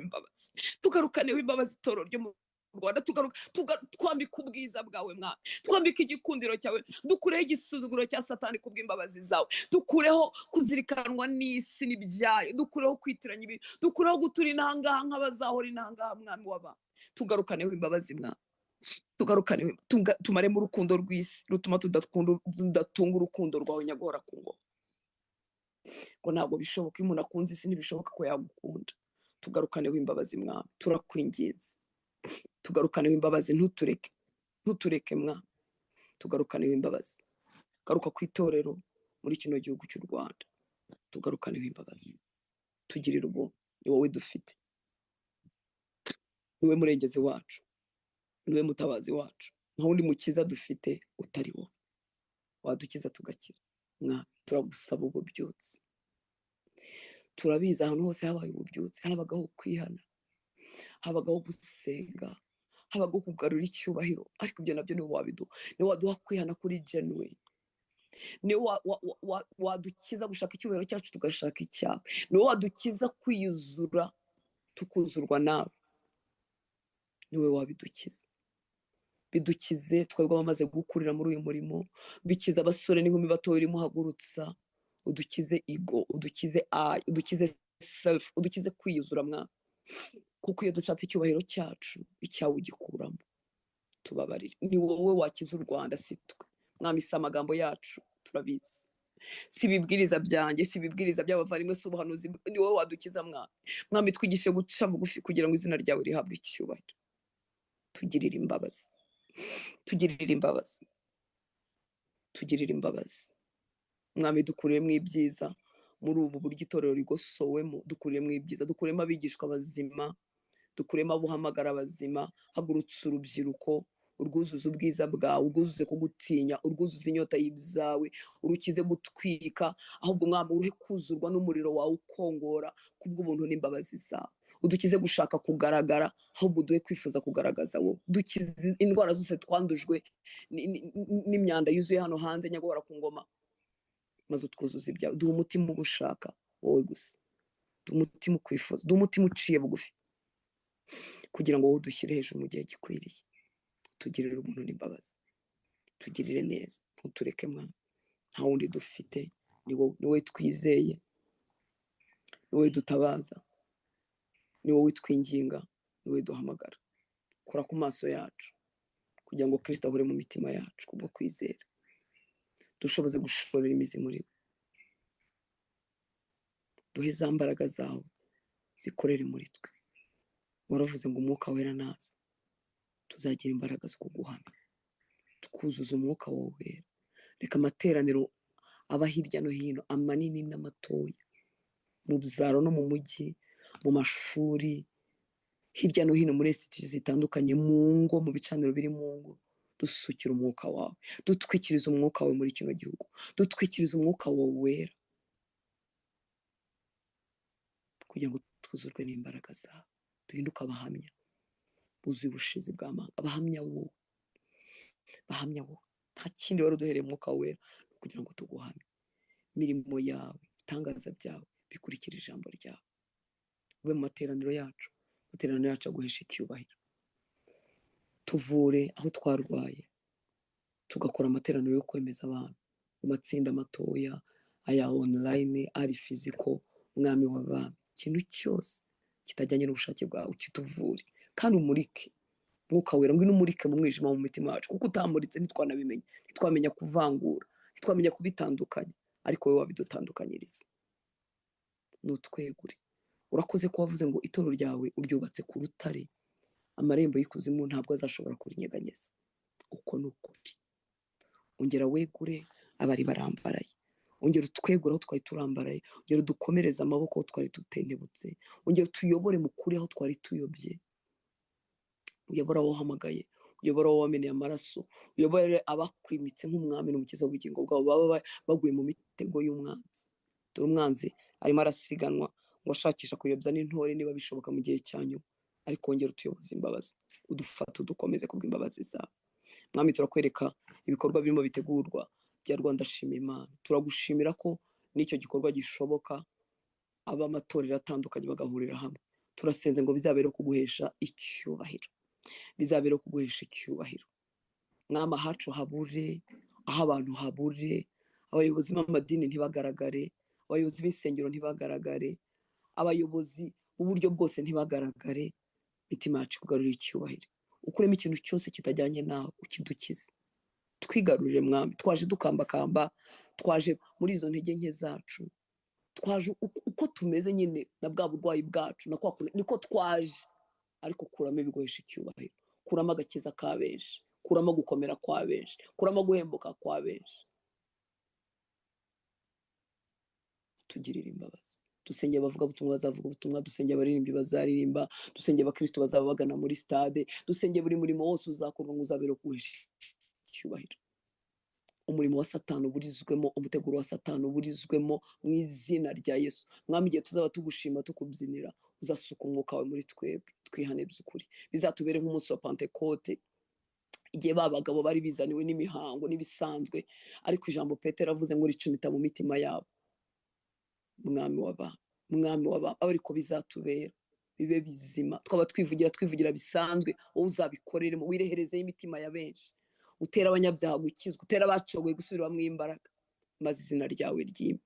imbabazi itoro ryo mu Rwanda, twambika ubwiza bwawe Mwami, twambika igikundiro cyawe, dukureho igisuzuguro cya Satani kubw'imbabazi zawe, dukureho kuzirikanwa n'isi n'ibyayo, dukureho kwitiranya ibintu, dukureho gutura inahangaha nk'abazahora inahangaha Mwami w'abami. Tugarukaneho imbabazi Mwami, tumaremo urukundo rw'isi rutuma tudatunga urukundo rwawe nyagora ku ngoma, ngo ntabwo bishoboka. Iyo umuntu akunze isi ntibishoboka ko yagukunda. Tugarukaneho imbabazi Mwami, turakwinginze. Tugarukaneho imbabazi, ntutureke Mwami, tugarukaneho imbabazi. Garuka ku itorero muri kino gihugu cy'u Rwanda, tugarukaneho imbabazi. Tugirire ubuntu, ni wowe dufite, niwe murengezi wacu, niwe mutabazi wacu. Nta wundi mukiza dufite utari wowe, wadukiza tugakira Mwami. Turagusaba ububyutse. Turabizi ahantu hose habaye ububyutse, habagaho kwihana, habagaho gusenga, habagaho kugarura icyubahiro, ariko ibyo nabyo niwe wabiduha. Niwe waduha kwihana kuri genuine, niwe wadukiza gushaka icyubahiro cyacu tugashaka icyawe, niwe wadukiza kwiyuzura tukuzurwa nawe. Niwe wabidukiza. Bidukize twebwe abamaze gukurira muri uyu murimo, bikiza abasore n'inkumi bato urimo uhagurutsa. Udukize ego, udukize I, udukize self, udukize kwiyuzura Mwami, kuko iyo dushatse icyubahiro cyacu icyawe ugikuramo. Tubabarire, ni wowe wakiza u Rwanda, si twe Mwami. Si amagambo yacu, turabizi, si ibibwiriza byanjye, si ibibwiriza by'abavandimwe, si ubuhanuzi, ni wowe wadukiza Mwami. Mwami, twigishe guca bugufi kugira ngo izina ryawe rihabwe icyubahiro. Tugirire imbabazi, tugirire imbabazi Mwami. Dukuremo ibyiza muri ubu buryo itorero rigosowemo, dukuremo ibyiza, dukuremo abigishwa bazima, dukuremo abuhamagara bazima. Hagurutse urubyiruko, urwuzuza ubwiza bwawe, urwuzuze kugutinya, urwuzuza inyota y'ibyawe, urukize gutwika. Ahubwo Mwami, uruhe kuzurwa n'umuriro wawe ukongora kubw'ubuntu n'imbabazi zawe. Udukize gushaka kugaragara, ahubwo uduhe kwifuza kugaragaza wowe. Dukize indwara zose twandujwe n'imyanda yuzuye hano hanze nyagora ku ngoma, maze utwuzuza ibyawe. Duhe umutima ugushaka wowe gusa, duhe umutima ukwifuza, duhe umutima uciye bugufi, kugira ngo wowe udushyire hejuru mu gihe gikwiriye. Tugirire ubuntu n'imbabazi, tugirire neza, ntutureke Mwami. Nta wundi dufite, ni wowe twizeye, ni wowe dutabaza, ni wowe twinginga, ni wowe duhamagara. Kora ku maso yacu kugira ngo Kristo ahure mu mitima yacu kubwo kwizera. Dushoboze gushorera imizi muri we, duhe za mbaraga zawe zikorere muri twe. Waravuze ngo umwuka wera naza, tuzagira imbaraga zo kuguhamya, tukuzuza umwuka wawe wera. Reka amateraniro aba hirya no hino, amanini n'amatoya, mu byaro no mu mujyi, mu mashuri, hirya no hino muri institution zitandukanye, mu ngo, mu bicaniro biri mu ngo. Dusukira umwuka wawe, dutwikiriza umwuka wawe muri kino gihugu, dutwikiriza umwuka wawe wera. kugira ngo twuzurwe n'imbaraga zawe, duhinduke abahamya buzuye ubushizi bw'amanga, abahamya wowe, bahamya wowe. Nta kindi wari uduhereye umwuka wera kugira ngo tuguhamye. Imirimo yawe, ibitangaza byawe bikurikira ijambo ryawe. Ube mu materaniro yacu, materaniro yacu aguhesha icyubahiro. Tuvure aho twarwaye, tugakora amateraniro yo kwemeza abantu mu matsinda matoya, aya online, ari physical. Mwami w'abami, ikintu cyose kitajyanye n'ubushake bwawe kituvure kandi umurike. Mwuka wera ngwino umurike mu mwijima mu mitima yacu, kuko utamuritse ntitwanabimenya, ntitwamenya kuvangura, ntitwamenya kubitandukanya, ariko wowe wabidutandukanyiriza. Nutwegure. Urakoze ko wavuze ngo itorero ryawe uryubatse ku rutare, amarembo y'ikuzimu ntabwo azashobora kurinyeganyeza. Uko ni ukuri. Ongera wegure abari barambaraye, ongera utwegure aho twari turambaraye, ongera udukomereze amaboko aho twari dutentebutse, ongera utuyobore mu kuri aho twari tuyobye. Uyobora aho wahamagaye, uyobora aho wameneye amaraso, uyobore abakwimitse nk'umwami n'umukiza w'ubugingo bwabo, baba baguye mu mitego y'umwanzi. Dore umwanzi arimo arasiganwa ngo ashakisha kuyobya n'intore niba bishoboka mu gihe cyanyu, ariko wongera utuyoboze imbabazi, udufata udukomeze kubw'imbabazi zawe. Mwami, turakwereka ibikorwa birimo bitegurwa bya Rwanda Shima Imana. Turagushimira ko n'icyo gikorwa gishoboka, ab'amatorero atandukanye bagahurira hamwe. Turasenze ngo bizabere kuguhesha icyubahiro, bizabere kuguhesha icyubahiro. Mwami, ahacu habure, aho abantu habure, abayobozi b'amadini ntibagaragare, abayobozi b'insengero ntibagaragare, abayobozi b'uburyo bwose ntibagaragare. Mitima yacu kugarurira icyubahiro, ukuremo ikintu cyose kitajyanye nawe, ukidukize. Twigarurire Mwami, twaje dukambakamba, twaje muri izo ntege nke zacu, twaje uko tumeze nyine na bwa burwayi bwacu niko twaje, ariko kuramo ibiguhesha icyubahiro, kuramo agakiza ka benshi, kuramo gukomera kwa benshi, kuramo guhembuka kwa benshi. Tugirire imbabazi. Dusengeye abavuga ubutumwa bazavuga ubutumwa, dusengeye abaririmbi bazaririmba, dusengeye abakristo bazaba bagana muri stade, dusengeye buri murimo wose uzakorwa ngo uzabere kuguhesha icyubahiro. Umurimo wa Satani uburizwemo, umuteguro wa Satani uburizwemo mu izina rya Yesu. Mwami, igihe tuzaba tugushima tukubyinira, uzasuka umwuka wawe muri twebwe, twihane by'ukuri. Bizatubere nk'umunsi wa Pentekote, igihe babagabo bari bizaniwe n'imihango n'ibisanzwe, ariko ijambo Petero avuze ngo ricumita mu mitima yabo. Mwami w'aba, ariko bizatubera bibe bizima, twaba twivugira bisanzwe, wowe uzabikoreremo, wireherezeho imitima ya benshi, utera abanyabyaha gukizwa, utera abacogoye gusubirwamo imbaraga, maze izina ryawe ryime,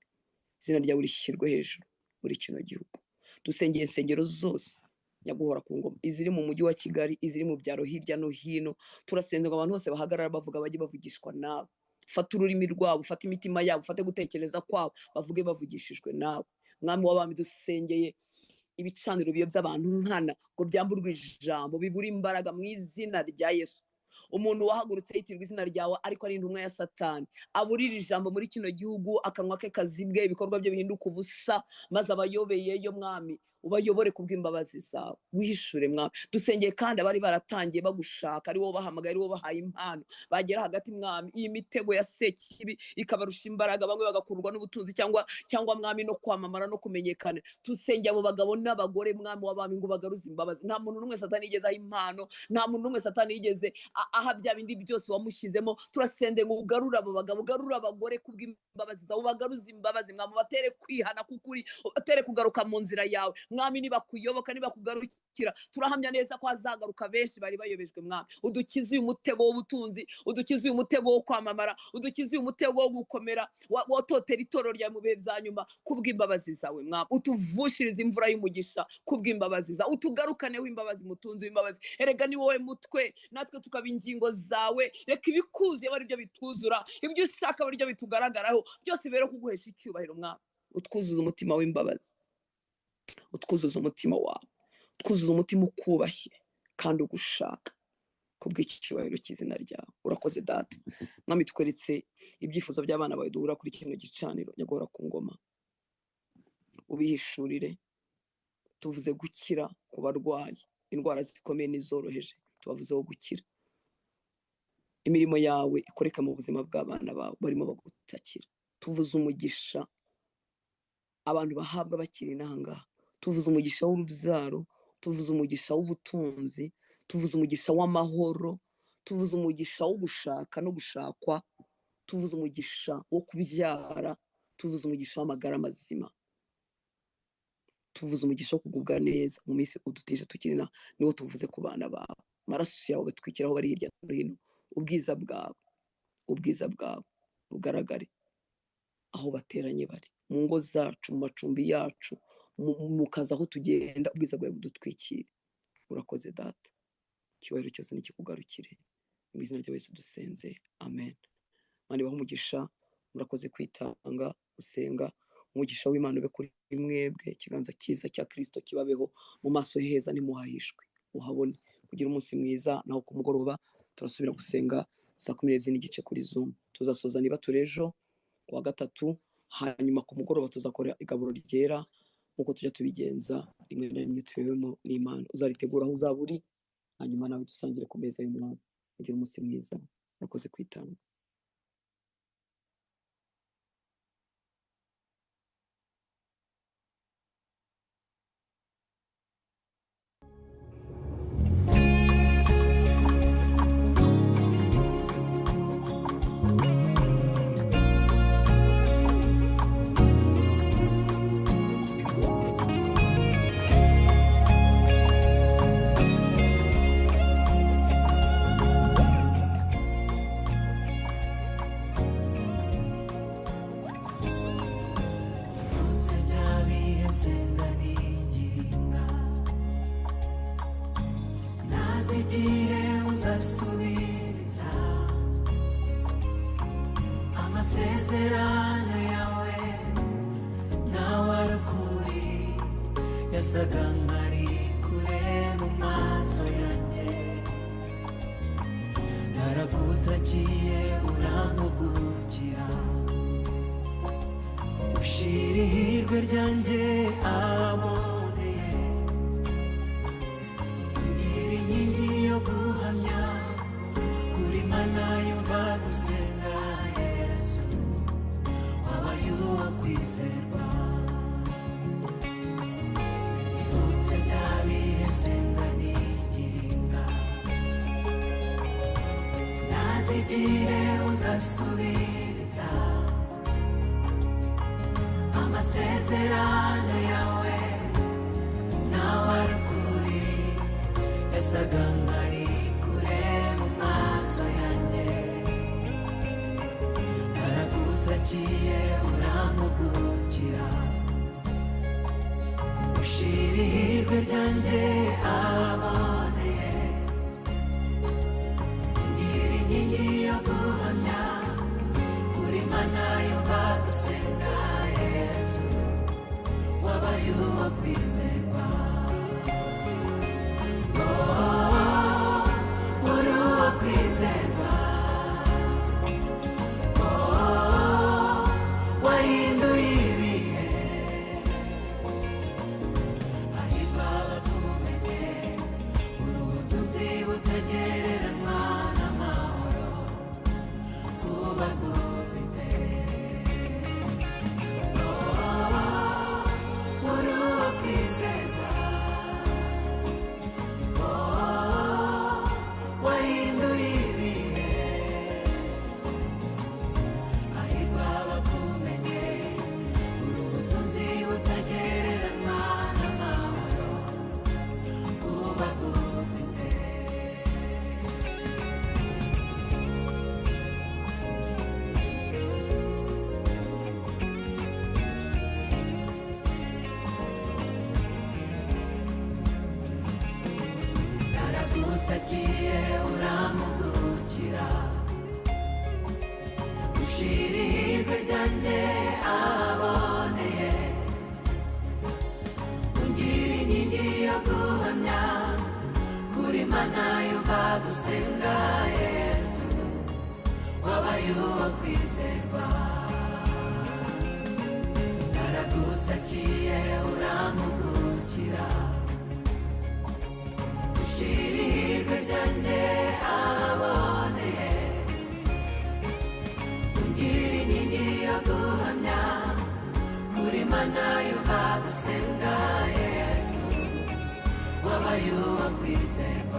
izina ryawe rishyirwe hejuru muri kino gihugu. Dusengeye insengero zose nyaguhora ku ngoma, iziri mu mujyi wa Kigali, iziri mu byaro hirya no hino. Turasenga ngo abantu bose bahagarara bavuga, bajye bavugishwa nawe. Fata ururimi rwabo, fata imitima yabo, fate gutekereza kwabo, bavuge bavugishijwe nawe. Mwami w'abami, dusengeye ibicaniro biyobya abantu nkana ngo byamburwe ijambo, bibura imbaraga mu izina rya Yesu. Umuntu wahagurutse yitirwa izina ryawe ariko ari intumwa ya Satani, aburira ijambo muri kino gihugu, akanwa ke kazibwe, ibikorwa bye bihinduka ubusa, maze abayobeyeyo Mwami ubayobore kubw'imbabazi zawe, wihishure Mwami. Dusengeye kandi abari baratangiye bagushaka, ari wowe bahamagaye, ari wowe bahaye impano, bagera hagati Mwami iyi mitego ya sekibi ikabarusha imbaraga, bamwe bagakurwa n'ubutunzi cyangwa Mwami no kwamamara no kumenyekana. Dusengeye abo bagabo n'abagore Mwami w'abami ngo bagaruze imbabazi. Nta muntu n'umwe Satani yigeze aha impano, nta muntu n'umwe Satani yigeze aha bya bindi byose wamushyizemo. Turasende ngo ugarure abo bagabo, ugarure abagore kubw'imbabazi zawe, bagaruze imbabazi Mwami, batere kwihana kukuri, batere kugaruka mu nzira yawe Mwami. Niba kuyoboka, niba kugarukira, turahamya neza ko hazagaruka benshi bari bayobejwe Mwami. Udukize uyu mutego w'ubutunzi, udukize uyu mutego wo kwamamara, udukize uyu mutego wo gukomera, wototera itorero ryawe mu bihe bya nyuma kubw'imbabazi zawe Mwami. Utuvushirize imvura y'umugisha kubw'imbabazi zawe, utugarukaneho imbabazi mutunzi w'imbabazi. Erega ni wowe mutwe, natwe tukaba ingingo zawe. Reka ibikuzuye bari byo bitwuzura, ibyo ushaka bari byo bitugaragaraho, byose bero kuguhesha icyubahiro Mwami. Utwuzuza umutima w'imbabazi, utwuzuza umutima wawe, utwuzuza umutima ukubashye kandi ugushaka kubw'iki cyubahiro cy'izina ryawe. Urakoze Data. Mwami, tukweretse ibyifuzo by'abana bawe duhura kuri kino gicaniro nyaguhora ku ngoma, ubihishurire. Tuvuze gukira ku barwayi, indwara zikomeye n'izoroheje tubavuzeho gukira. Imirimo yawe ikoreka mu buzima bw'abana bawe barimo bagutakira. Tuvuze umugisha abantu bahabwa bakiri n'ahangaha, tuvuze umugisha w'urubyaro, tuvuze umugisha w'ubutunzi, tuvuze umugisha w'amahoro, tuvuze umugisha wo gushaka no gushakwa, tuvuze umugisha wo kubyara, tuvuze umugisha w'amagara mazima, tuvuze umugisha wo kugubwa neza mu minsi udutije tukirina, niwo tuvuze ku bana bawe. Amaraso yawe batwikiraho bari hirya no hino, ubwiza bwawe bugaragare aho bateranye bari, mu ngo zacu, mu macumbi yacu, mu kazi aho tugenda, ubwiza bwawe budutwikire. Urakoze data, icyubahiro cyose nikikugarukire, mu izina rya Yesu dusenze, amen. Mani baho umugisha, murakoze kwitanga gusenga, umugisha w'Imana ube kuri mwebwe, ikiganza cyiza cya Kristo kibabeho, mu maso he heza nimuhahishwe, uhabone. Kugira umunsi mwiza, naho ku mugoroba turasubira gusenga saa 12:30 kuri Zoom. Tuzasoza niba turejo kuwa gatatu, hanyuma ku mugoroba tuzakora igaburo ryera nkuko tujya tubigenza rimwe na rimwe turebemo n'Imana. Uzaritegura aho uzaba uri, hanyuma nawe dusangire ku meza y'Umwami. Kugira umunsi mwiza, murakoze kwitanga. Igihe uzasubiriza amasezerano yawe, nawe ari ukuri, yasaga nk'ari kure mu maso yanjye. Naragutakiye urampugukira, ushira ihirwe ryanjye aboneye. Ngira inkingi yo guhamya kuri Mana yumva gusenga, Yesu wabaye uwo kwizerwa. Nibutse bya bihe senga niginga, nazi igihe uzasubiriza amasezerano yawe, nawe ari ukuri, yasaga nk'ari kure mu maso yanjye. Naragutakiye urampugukira, ushira ihirwe ryanjye aboneye. Ngira inkingi yo guhamya kuri Mana yumva gusenga, Yesu wabaye uwo kwizerwa. Uri uwo kwizerwa, wahinduye ibihe. Hahirwa abakumenye, uri ubutunzi butagereranywa n'amahoro kuba gufite. Uri uwo kwizerwa, wahinduye ibihe. Hahirwa abakumenye, uri ubutunzi butagereranywa n'amahoro kuba gufite. Naragutakiye urampugukira, ushira ihirwe ryanjye aboneye. Ungira inkingi yo guhamya kuri Mana yumva gusenga, Yesu wabaye uwo kwizerwa. Naragutakiye urampugukira, ushira ihirwe ryanjye aboneye. Ungira inkingi yo guhamya kuri Mana yumva gusenga, Yesu kwizerwa